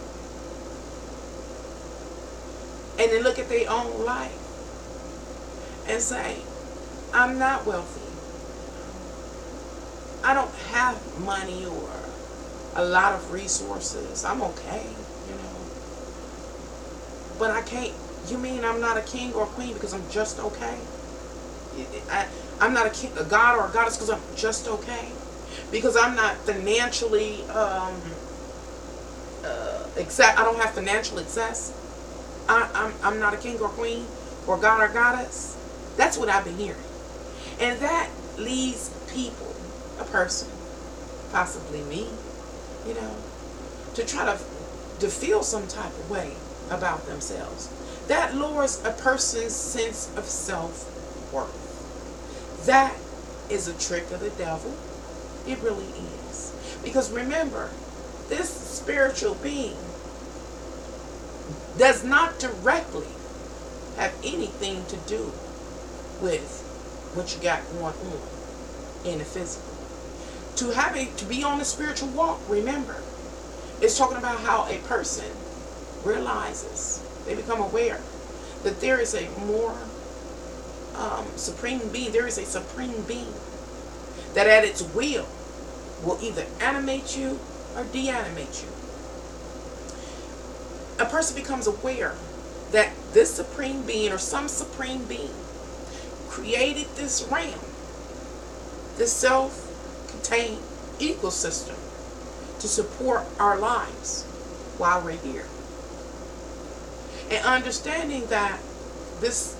and then look at their own life and say, I'm not wealthy, I don't have money or a lot of resources, I'm okay, but I can't, you mean I'm not a king or a queen because I'm just okay? I'm not a god or a goddess because I'm just okay? Because I'm not financially I don't have financial excess, I'm not a king or queen or god or goddess? That's what I've been hearing. And that leads people, a person, possibly me, you know, to try to feel some type of way about themselves. That lowers a person's sense of self-worth. That is a trick of the devil. It really is. Because remember, this spiritual being does not directly have anything to do with what you got going on in the physical. To be on the spiritual walk, remember, it's talking about how a person realizes, they become aware that there is a more supreme being. There is a supreme being that at its will either animate you or deanimate you. A person becomes aware that this supreme being or some supreme being created this realm, this self-contained ecosystem to support our lives while we're here. And understanding that this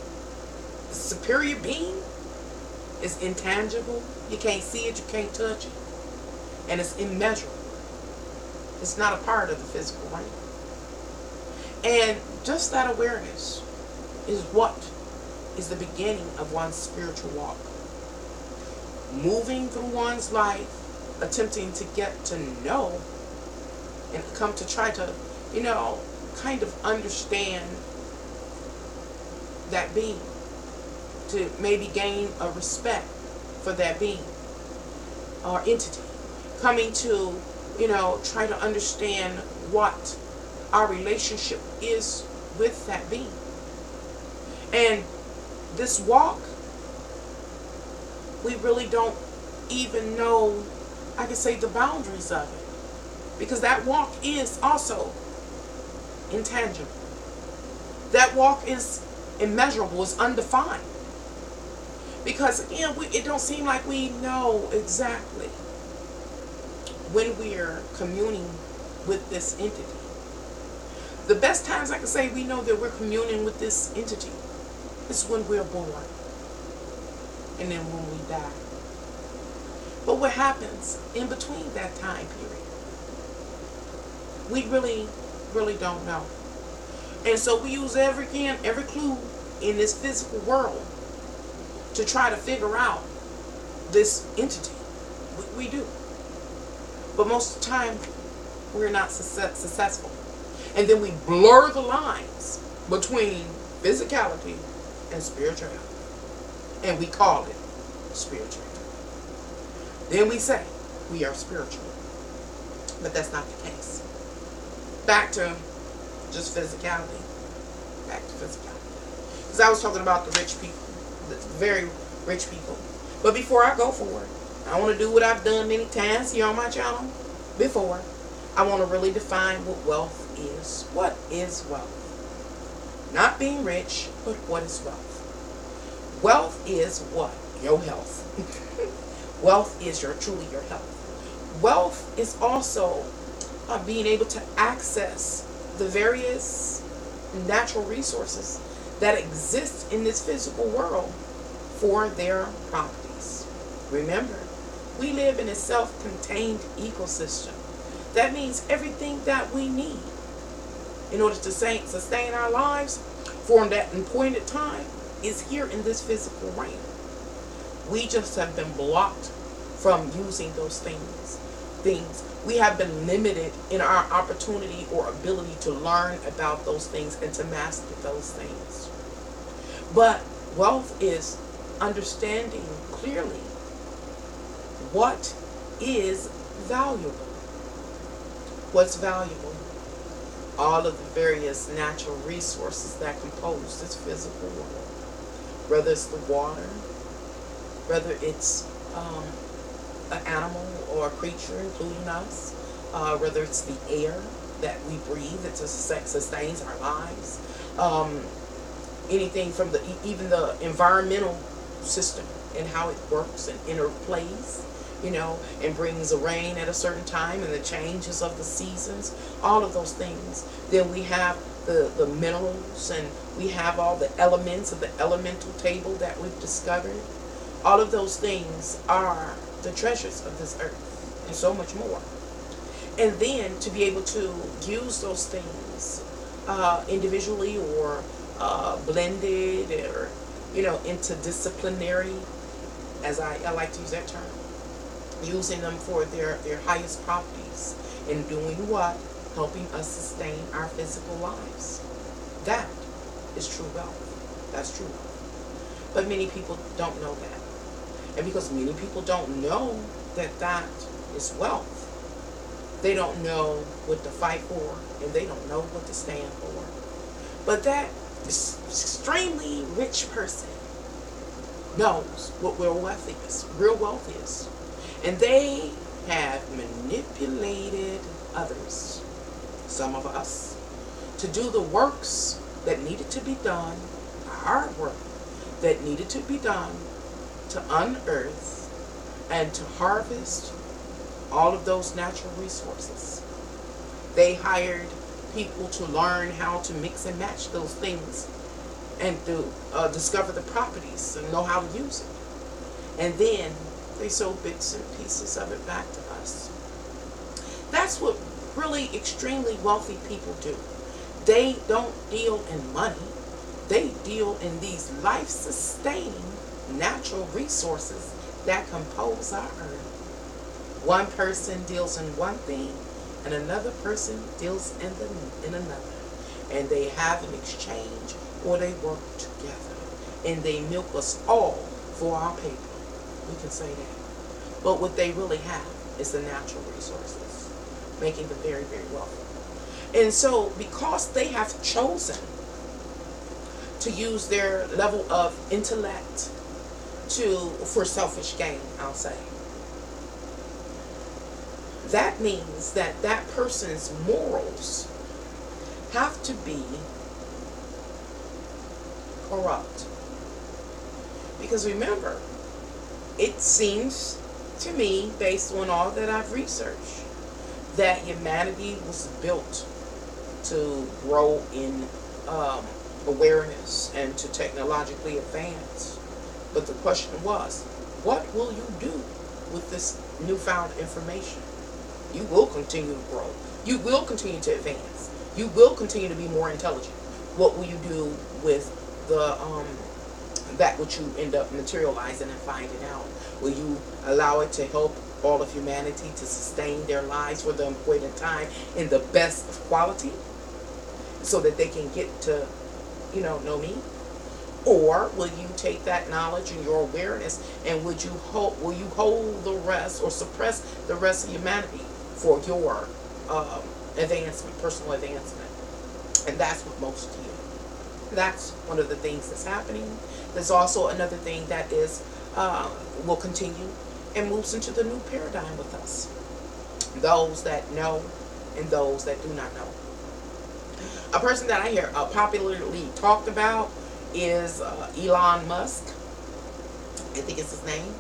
superior being is intangible. You can't see it, you can't touch it. And it's immeasurable. It's not a part of the physical realm. And just that awareness is what is the beginning of one's spiritual walk. Moving through one's life, attempting to get to know and come to try to, kind of understand that being, to maybe gain a respect for that being or entity. Coming to, try to understand what our relationship is with that being. And this walk, we really don't even know, I can say, the boundaries of it. Because that walk is also intangible. That walk is immeasurable, it's undefined. Because, again, it don't seem like we know exactly when we're communing with this entity. The best times I can say we know that we're communing with this entity is when we're born and then when we die. But what happens in between that time period? We really, really don't know. And so we use every clue in this physical world to try to figure out this entity. We do. But most of the time, we're not successful. And then we blur the lines between physicality and spirituality. And we call it spirituality. Then we say we are spiritual. But that's not the case. Back to just physicality. Back to physicality. Because I was talking about the rich people. The very rich people. But before I go forward, I want to do what I've done many times here on my channel before. I want to really define what wealth is. What is wealth? Not being rich, but what is wealth? Wealth is what? Your health. Wealth is truly your health. Wealth is also being able to access the various natural resources that exist in this physical world for their properties. Remember, we live in a self-contained ecosystem. That means everything that we need in order to sustain our lives for that appointed time is here in this physical realm. We just have been blocked from using those things. We have been limited in our opportunity or ability to learn about those things and to master those things. But wealth is understanding clearly what is valuable. What's valuable? All of the various natural resources that compose this physical world. Whether it's the water, whether it's an animal or a creature, including us, whether it's the air that we breathe that sustains our lives, anything from even the environmental system and how it works and interplays, and brings a rain at a certain time and the changes of the seasons, all of those things. Then we have the minerals, and we have all the elements of the elemental table that we've discovered. All of those things are the treasures of this earth and so much more. And then to be able to use those things individually or blended or, interdisciplinary, as I like to use that term, using them for their highest properties and doing what? Helping us sustain our physical lives. That is true wealth. That's true wealth. But many people don't know that. And because many people don't know that that is wealth, they don't know what to fight for, and they don't know what to stand for. But that extremely rich person knows what real wealth is. And they have manipulated others, some of us, to do the works that needed to be done, the hard work that needed to be done to unearth and to harvest all of those natural resources. They hired people to learn how to mix and match those things and to discover the properties and know how to use it. And then they sold bits and pieces of it back to us. That's what really extremely wealthy people do. They don't deal in money. They deal in these life-sustaining natural resources that compose our earth. One person deals in one thing, and another person deals in another. And they have an exchange, or they work together. And they milk us all for our paper. We can say that. But what they really have is the natural resources, making them very, very wealthy. And so, because they have chosen to use their level of intellect for selfish gain, I'll say, that means that that person's morals have to be corrupt. Because remember, it seems to me, based on all that I've researched, that humanity was built to grow in awareness and to technologically advance. But the question was, what will you do with this newfound information? You will continue to grow. You will continue to advance. You will continue to be more intelligent. What will you do with the that which you end up materializing and finding out? Will you allow it to help all of humanity to sustain their lives for the appointed time in the best of quality, so that they can get to, know me? Or will you take that knowledge and your awareness, and will you hold the rest or suppress the rest of humanity for your advancement, personal advancement? And that's what most do. That's one of the things that's happening. There's also another thing that is will continue and moves into the new paradigm with us. Those that know and those that do not know. A person that I hear popularly talked about is Elon Musk. I think it's his name.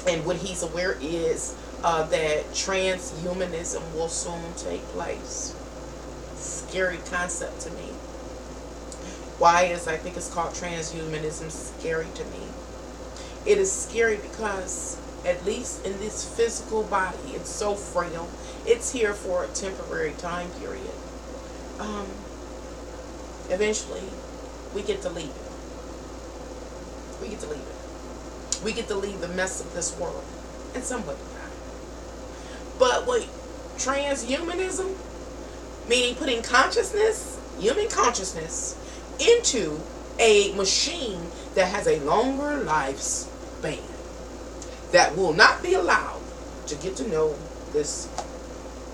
And what he's aware is that transhumanism will soon take place. Scary concept to me. Why is I think it's called transhumanism scary to me? It is scary because, at least in this physical body, it's so frail. It's here for a temporary time period. Eventually, we get to leave it. We get to leave it. We get to leave the mess of this world, and somebody die. But wait, transhumanism, meaning putting consciousness, human consciousness, into a machine that has a longer lifespan, that will not be allowed to get to know this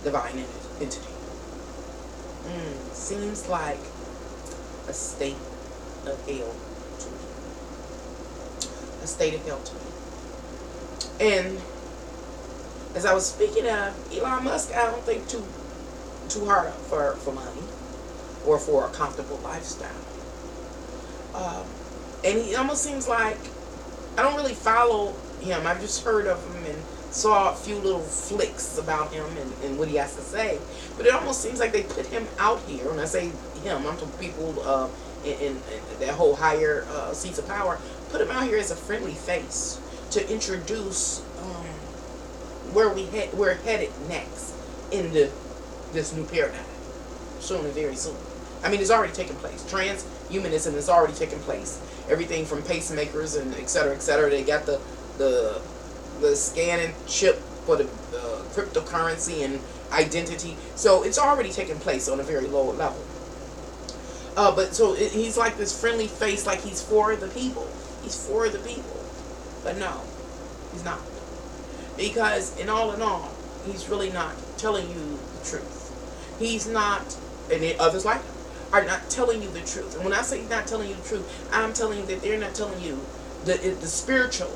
divine entity. Seems like a state of hell to me. A state of hell to me. And as I was speaking of Elon Musk, I don't think too hard for money or for a comfortable lifestyle. And he almost seems like, I don't really follow him. I've just heard of him and saw a few little flicks about him and what he has to say. But it almost seems like they put him out here. When I say him, I'm talking people in that whole higher seats of power, put him out here as a friendly face to introduce where we're headed next in this new paradigm. Soon and very soon. I mean, it's already taken place. Transhumanism has already taken place. Everything from pacemakers and et cetera, et cetera. They got the scanning chip for the cryptocurrency and identity. So it's already taken place on a very low level. But so he's like this friendly face, like he's for the people. He's for the people. But no, he's not. Because in all, he's really not telling you the truth. He's not, and others like him, are not telling you the truth. And when I say he's not telling you the truth, I'm telling you that they're not telling you the spiritual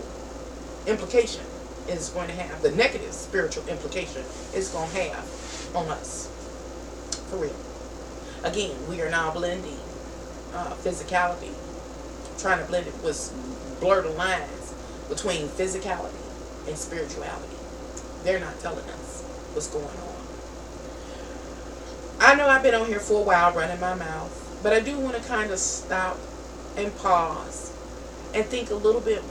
implication is going to have, the negative spiritual implication is going to have on us. For real. Again, we are now blending physicality, trying to blur the lines between physicality and spirituality. They're not telling us what's going on. I know I've been on here for a while running my mouth, but I do want to kind of stop and pause and think a little bit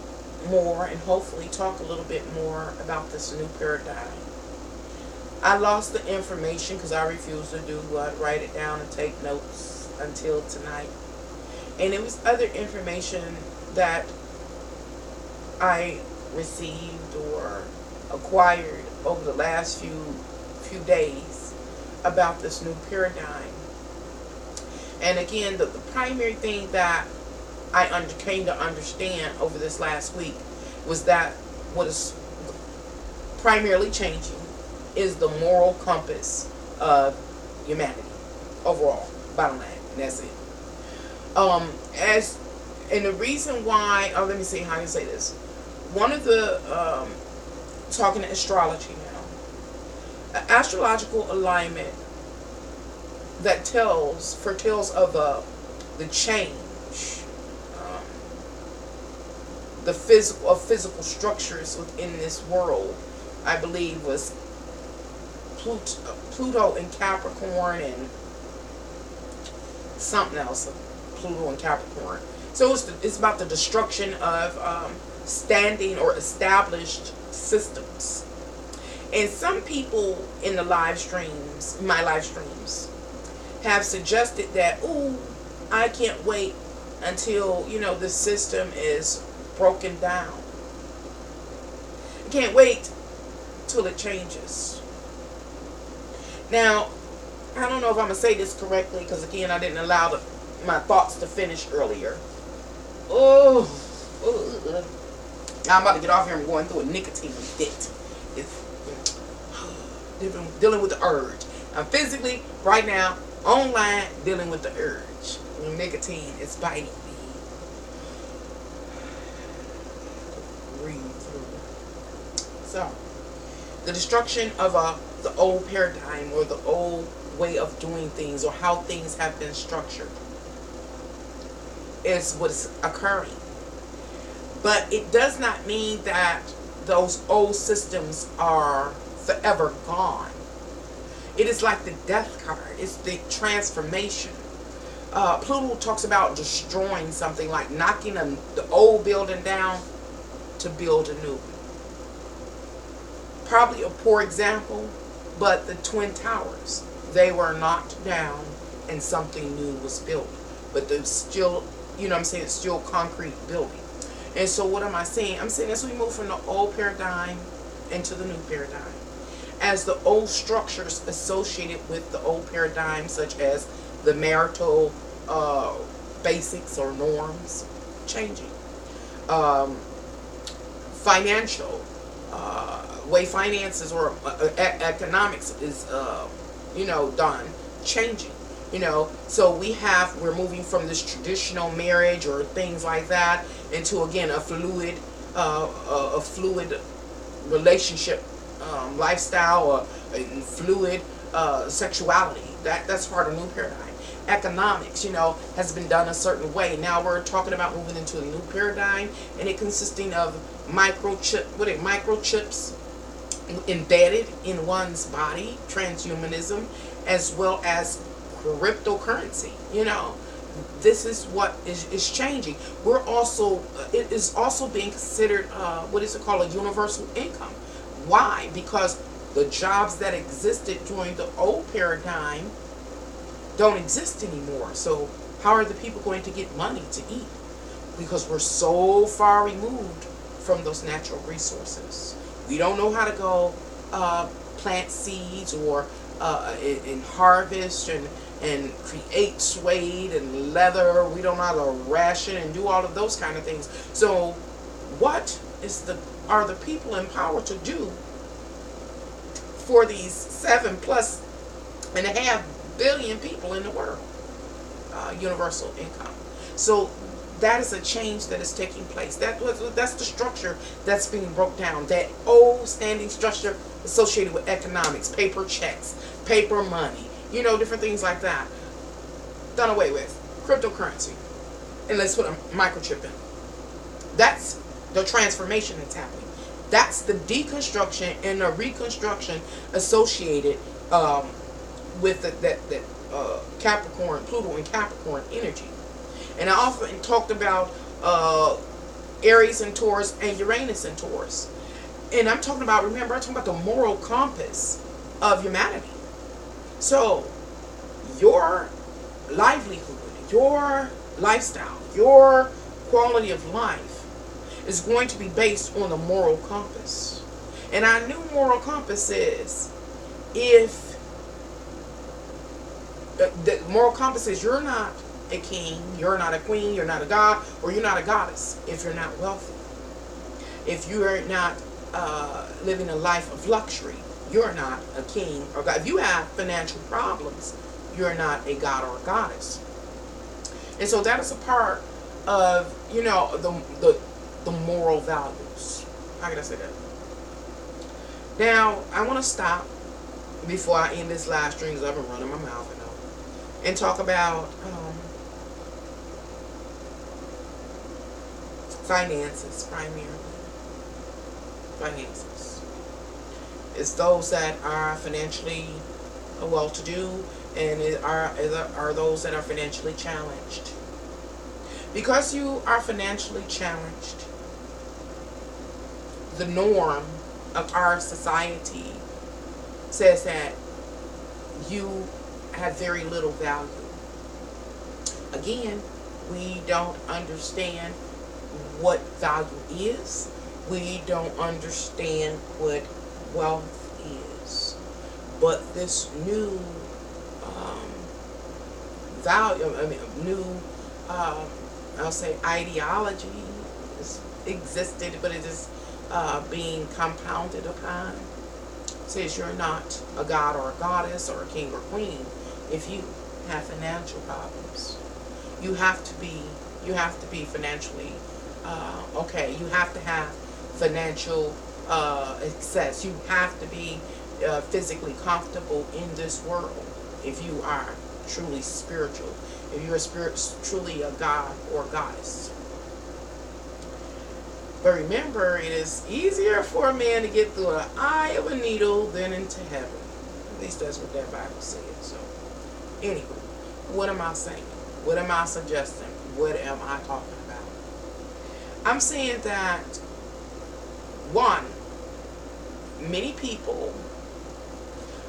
more and hopefully talk a little bit more about this new paradigm. I lost the information because I refused to do what? Write it down and take notes until tonight. And it was other information that I received or acquired over the last few days about this new paradigm. And again, the primary thing that I came to understand over this last week was that what is primarily changing is the moral compass of humanity overall, bottom line, and that's it. And the reason why, let me see how I can say this. One of the talking astrology now, astrological alignment that foretells of the change, the physical structures within this world. I believe was Pluto in Capricorn and something else. Pluto and Capricorn. So it's about the destruction of standing or established systems. And some people in the my live streams, have suggested that, I can't wait until, the system is broken down. I can't wait till it changes. Now, I don't know if I'm going to say this correctly because, again, I didn't allow my thoughts to finish earlier. Now I'm about to get off here and going through a nicotine fit. It's dealing with the urge. I'm physically, right now, online, dealing with the urge. Nicotine is biting me. Breathe through. So, the destruction of the old paradigm or the old way of doing things or how things have been structured is what is occurring. But it does not mean that those old systems are forever gone. It is like the death card. It's the transformation. Pluto talks about destroying something, like knocking the old building down to build a new one. Probably a poor example, but the Twin Towers, they were knocked down and something new was built. But there's still, it's still concrete building. And so what am I saying? I'm saying as we move from the old paradigm into the new paradigm, as the old structures associated with the old paradigm, such as the marital basics or norms, changing. Financial, way finances or economics is, done, changing. So we're moving from this traditional marriage or things like that into, again, a fluid relationship lifestyle or fluid sexuality. That's part of the new paradigm. Economics, has been done a certain way. Now we're talking about moving into a new paradigm, and it consisting of microchips embedded in one's body, transhumanism, as well as cryptocurrency. this is what is changing. We're also, it is also being considered, what is it called, a universal income. Why? Because the jobs that existed during the old paradigm don't exist anymore. So how are the people going to get money to eat? Because we're so far removed from those natural resources. We don't know how to go plant seeds or and harvest and create suede and leather. We don't know how to ration and do all of those kind of things. So what are the people in power to do for these 7+ billion people in the world? Universal income. So that is a change that is taking place. That's the structure that's being broke down. That old standing structure associated with economics, paper checks, paper money, different things like that. Done away with. Cryptocurrency. And let's put a microchip in. That's the transformation that's happening. That's the deconstruction and the reconstruction associated with that Capricorn, Pluto and Capricorn energy. And I often talked about Aries and Taurus and Uranus and Taurus. And I'm talking about, remember, I'm talking about the moral compass of humanity. So your livelihood, your lifestyle, your quality of life is going to be based on the moral compass. And our new moral compass is, if the moral compass is, you're not a king, you're not a queen, you're not a god, or you're not a goddess if you're not wealthy. If you are not living a life of luxury, you're not a king or god. If you have financial problems, you're not a god or a goddess. And so that is a part of, the moral values. How can I say that? Now, I want to stop before I end this live stream, because I've been running my mouth, and talk about finances, primarily. Finances. It's those that are financially well-to-do, and are those that are financially challenged. Because you are financially challenged, the norm of our society says that you have very little value. Again, we don't understand what value is. We don't understand what wealth is. But this new I'll say ideology is existed, but it is being compounded upon. Says you're not a god or a goddess or a king or queen if you have financial problems. You have to be financially okay. You have to have financial success. You have to be physically comfortable in this world if you are truly spiritual. If you're truly a god or goddess. But remember, it is easier for a man to get through an eye of a needle than into heaven. At least that's what that Bible says. So, anyway, what am I saying? What am I suggesting? What am I talking about? I'm saying that, one, many people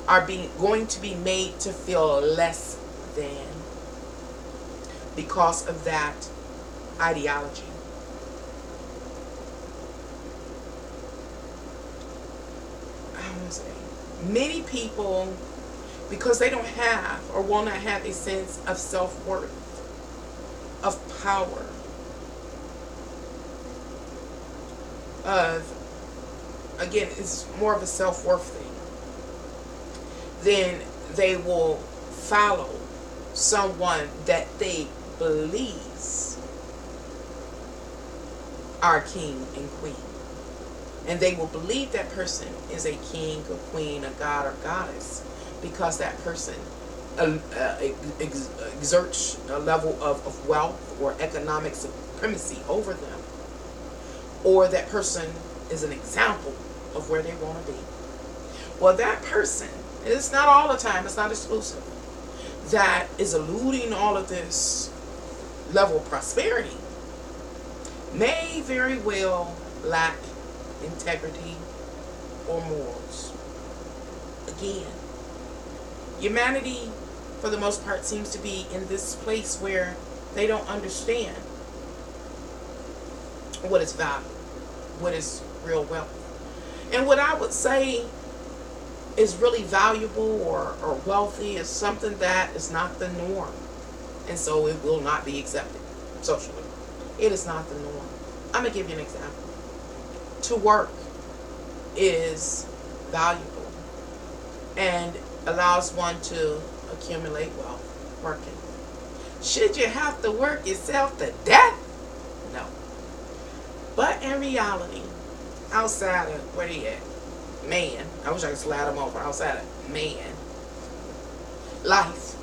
are going to be made to feel less than because of that ideology. Many people, because they don't have or will not have a sense of self-worth, of power, again, it's more of a self-worth thing, then they will follow someone that they believes are king and queen. And they will believe that person is a king, a queen, a god, or goddess because that person exerts a level of wealth or economic supremacy over them. Or that person is an example of where they want to be. Well, that person, it's not all the time, it's not exclusive, that is eluding all of this level of prosperity may very well lack integrity or morals. Again, humanity, for the most part, seems to be in this place where they don't understand what is value, what is real wealth. And what I would say is really valuable or wealthy is something that is not the norm. And so it will not be accepted socially. It is not the norm. I'm going to give you an example. To work is valuable and allows one to accumulate wealth working. Should you have to work yourself to death? No. But in reality, outside of, where he at? Man. I wish I could slide him over. Outside of man. Life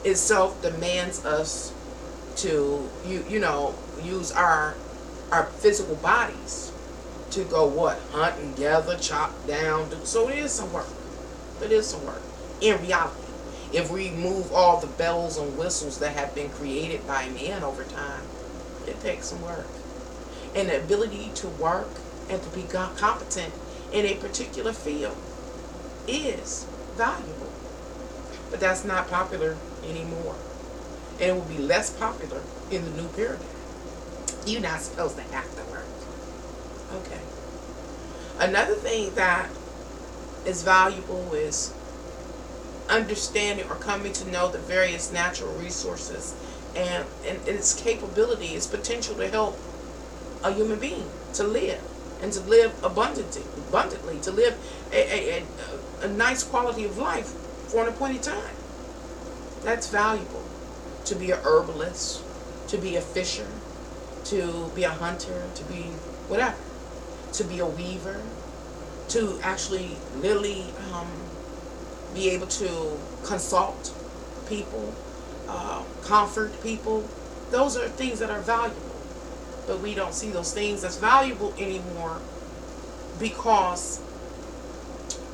itself demands us to, you know, use our physical bodies to go what? Hunt and gather, chop down. So it is some work. It is some work. In reality, if we remove all the bells and whistles that have been created by man over time, it takes some work. And the ability to work and to be competent in a particular field is valuable. But that's not popular anymore. And it will be less popular in the new paradigm. You're not supposed to have to work. Okay. Another thing that is valuable is understanding or coming to know the various natural resources and its capability, its potential to help a human being to live and to live abundantly, to live a nice quality of life for an appointed time. That's valuable. To be a herbalist, to be a fisher, to be a hunter, to be whatever, to be a weaver, to actually literally be able to consult people, comfort people. Those are things that are valuable. But we don't see those things as valuable anymore because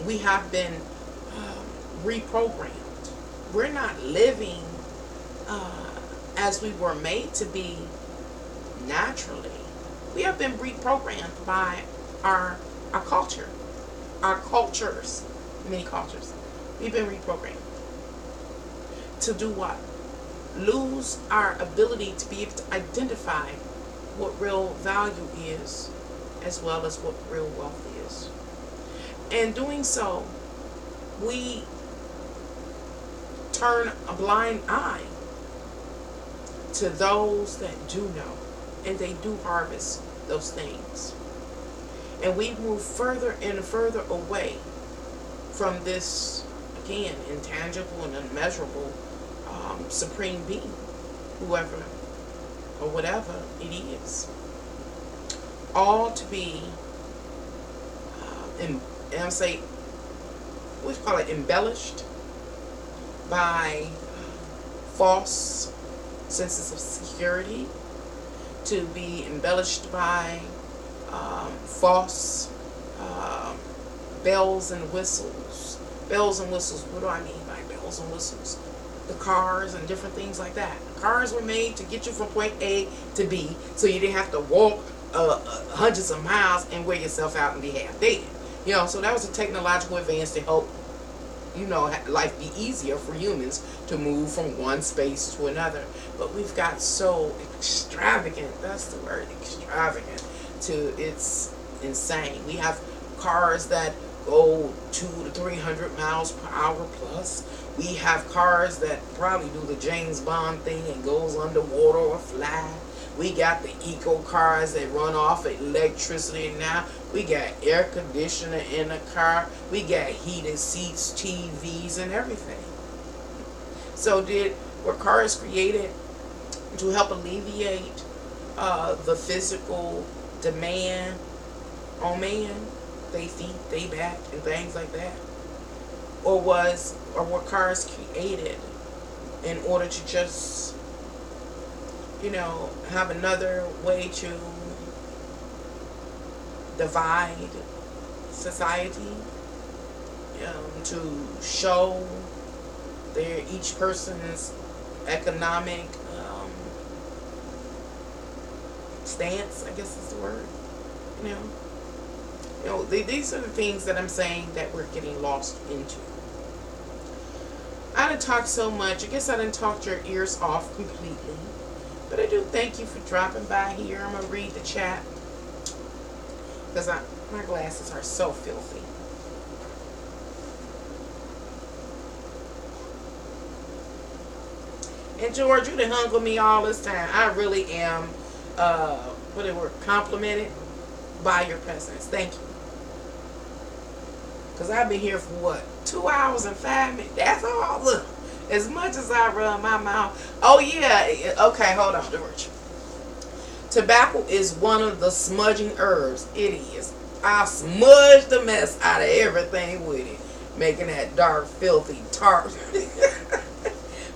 we have been reprogrammed. We're not living as we were made to be naturally. We have been reprogrammed by our culture, our cultures, many cultures. We've been reprogrammed to do what? Lose our ability to be able to identify what real value is as well as what real wealth is. And doing so, we turn a blind eye to those that do know, and they do harvest those things. And we move further and further away from this, again, intangible and unmeasurable supreme being, whoever or whatever it is. All to be, and I'm saying, what do you call it, embellished by false senses of security, to be embellished by false bells and whistles. Bells and whistles, what do I mean by bells and whistles? The cars and different things like that. Cars were made to get you from point A to B, so you didn't have to walk hundreds of miles and wear yourself out and be half dead. You know, so that was a technological advance to help, you know, life be easier for humans to move from one space to another. But we've got so extravagant, that's the word, extravagant, to it's insane. We have cars that go 200 to 300 miles per hour plus. We have cars that probably do the James Bond thing and goes underwater or fly. We got the eco cars that run off electricity now. We got air conditioner in the car. We got heated seats, TVs, and everything. So were cars created to help alleviate the physical demand on man? They feet, they back, and things like that? Or were cars created in order to just, you know, have another way to divide society, to show each person's economic stance, I guess is the word. You know, these are the things that I'm saying that we're getting lost into. I done talked so much. I guess I done talked your ears off completely. But I do thank you for dropping by here. I'm going to read the chat because my glasses are so filthy. And George, you done hung with me all this time. I really am, complimented by your presence. Thank you. Because I've been here for what? 2 hours and 5 minutes. That's all. Look, as much as I run my mouth. Oh, yeah. Okay, hold on, George. Tobacco is one of the smudging herbs. It is. I smudge the mess out of everything with it. Making that dark, filthy, tart.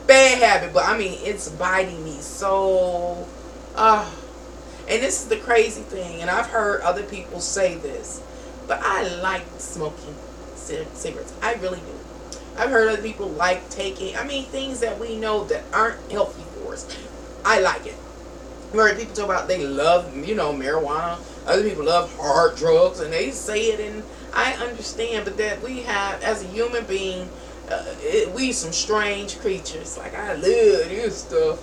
Bad habit, but I mean, it's biting me so. And this is the crazy thing, and I've heard other people say this, but I like smoking cigarettes. I really do. I've heard other people like taking, things that we know that aren't healthy for us. I like it. I've heard people talk about they love, marijuana. Other people love hard drugs, and they say it, and I understand, but that we have, as a human being, we some strange creatures. Like, I love this stuff,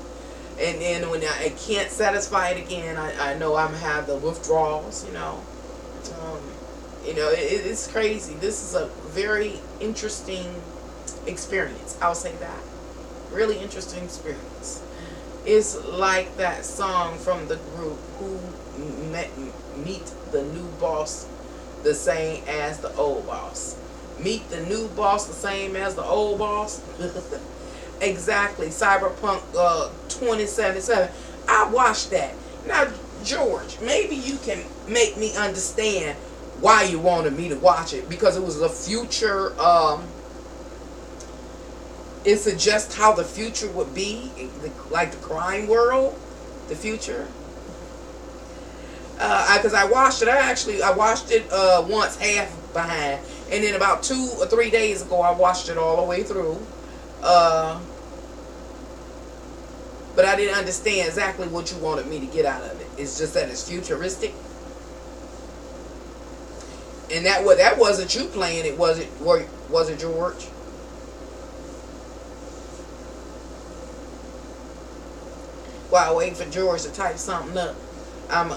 and then when I can't satisfy it again, I know I'm gonna have the withdrawals. It's crazy. This is a very interesting experience. I'll say that. Really interesting experience. It's like that song from the group Who Meet the New Boss the Same as the Old Boss. Meet the new boss the same as the old boss. Exactly. Cyberpunk 2077. I watched that. Now, George, maybe you can make me understand why you wanted me to watch it. Because it was a future, it suggests how the future would be. Like the crime world. The future. Because I watched it. I watched it once, half behind. And then about 2 or 3 days ago, I watched it all the way through. But I didn't understand exactly what you wanted me to get out of it. It's just that it's futuristic. And that wasn't you playing it, was it George? While I wait for George to type something up, I'm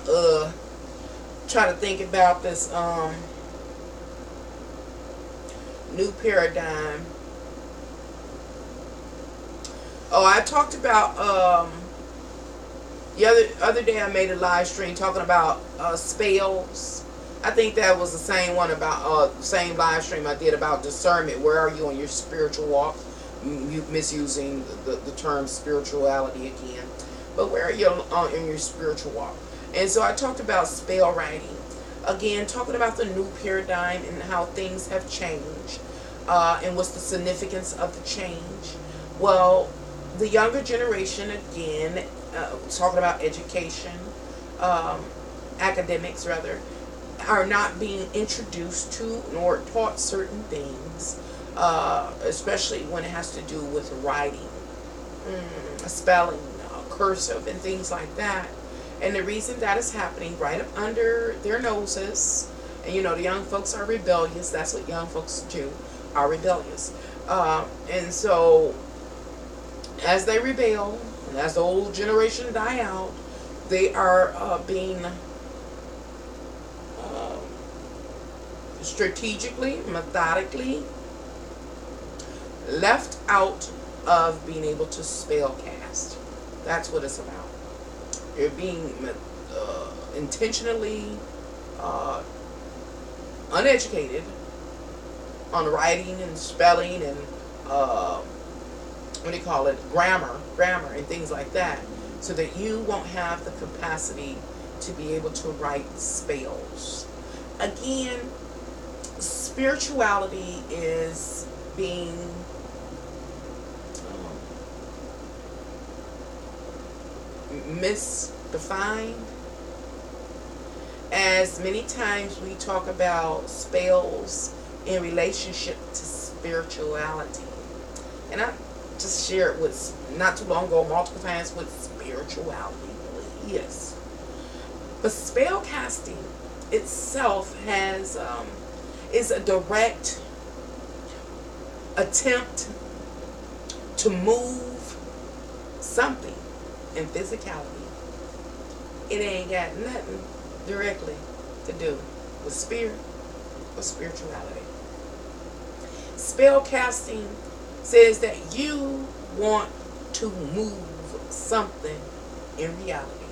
try to think about this new paradigm. Oh, I talked about the other day I made a live stream talking about spells. I think that was the same one about same live stream I did about discernment. Where are you on your spiritual walk? Misusing the term spirituality again. But where are you in your spiritual walk? And so I talked about spell writing. Again, talking about the new paradigm and how things have changed. And what's the significance of the change. Well, the younger generation, again, talking about education, academics rather, are not being introduced to nor taught certain things, especially when it has to do with writing, spelling, cursive, and things like that. And the reason that is happening right up under their noses, and the young folks are rebellious. That's what young folks do, are rebellious. And so, as they rebel, and as the old generation die out, they are being strategically, methodically left out of being able to spell cast. That's what it's about. They're being intentionally uneducated on writing and spelling and grammar and things like that, so that you won't have the capacity to be able to write spells. Again, spirituality is being misdefined, as many times we talk about spells in relationship to spirituality. And I just shared with not too long ago multiple times with spirituality. Yes. But spell casting itself is a direct attempt to move something in physicality. It ain't got nothing directly to do with spirit or spirituality. Spell casting says that you want to move something in reality,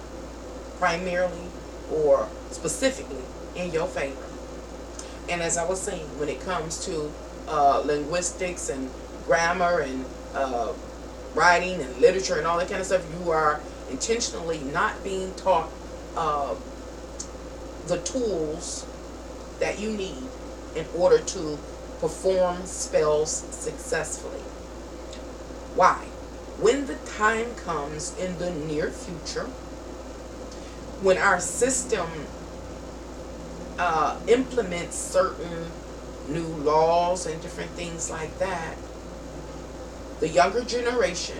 primarily or specifically in your favor. And as I was saying, when it comes to linguistics and grammar and writing and literature and all that kind of stuff, you are intentionally not being taught the tools that you need in order to perform spells successfully. Why? When the time comes in the near future, when our system implements certain new laws and different things like that, the younger generation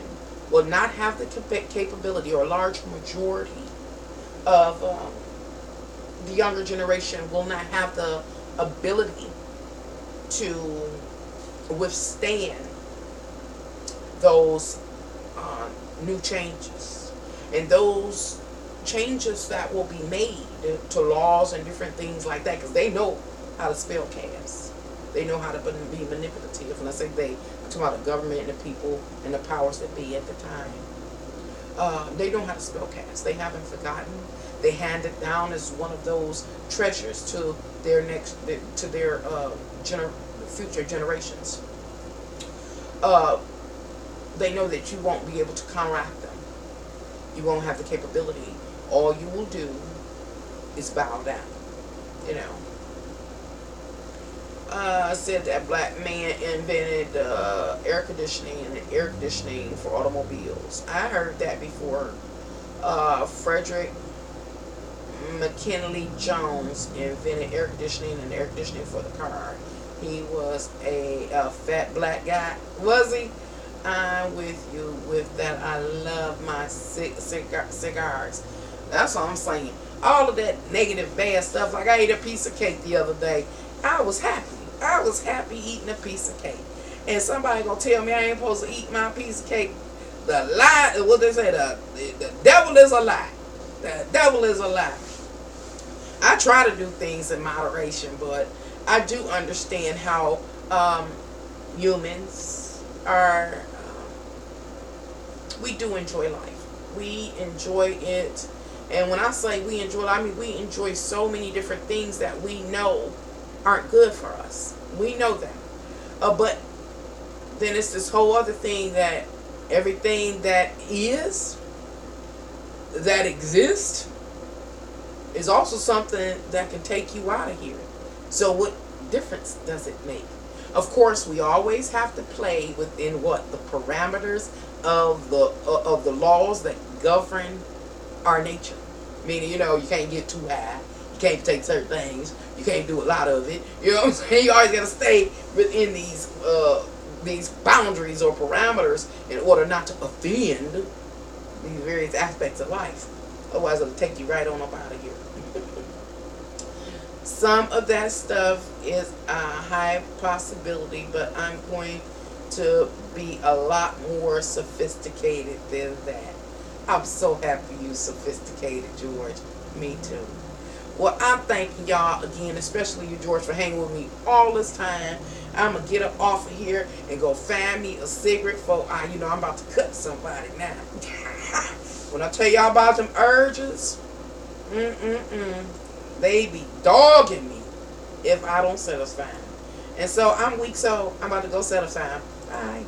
will not have the capability, or a large majority of the younger generation will not have the ability to withstand those new changes. And those changes that will be made to laws and different things like that, because they know how to spell cast. They know how to be manipulative. And I say they, I'm talking about the government and the people and the powers that be at the time. They know how to spell cast. They haven't forgotten. They hand it down as one of those treasures to their future generations. They know that you won't be able to counteract them. You won't have the capability. All you will do is bow down. You know. Said that black man invented air conditioning for automobiles. I heard that before. Frederick McKinley Jones invented air conditioning and air conditioning for the car. He was a fat black guy. Was he? I'm with you with that. I love my cigars. That's what I'm saying. All of that negative, bad stuff. Like I ate a piece of cake the other day. I was happy. I was happy eating a piece of cake. And somebody gonna tell me I ain't supposed to eat my piece of cake. The lie, what they say, the devil is a lie. The devil is a lie. I try to do things in moderation, but I do understand how humans are, we do enjoy life. We enjoy it. And when I say we enjoy it, I mean we enjoy so many different things that we know aren't good for us. We know that. But then it's this whole other thing that everything that exists, is also something that can take you out of here. So what difference does it make? Of course, we always have to play within what? The parameters of the laws that govern our nature. Meaning, you know, you can't get too high. You can't take certain things. You can't do a lot of it. You know what I'm saying? You always got to stay within these boundaries or parameters in order not to offend these various aspects of life. Otherwise, it'll take you right on up out of here. Some of that stuff is a high possibility, but I'm going to be a lot more sophisticated than that. I'm so happy you sophisticated, George. Me too. Well, I'm thanking y'all again, especially you, George, for hanging with me all this time. I'm going to get up off of here and go find me a cigarette for, I'm about to cut somebody now. When I tell y'all about them urges, they be dogging me if I don't satisfy them. And so I'm weak, so I'm about to go satisfy them. Bye.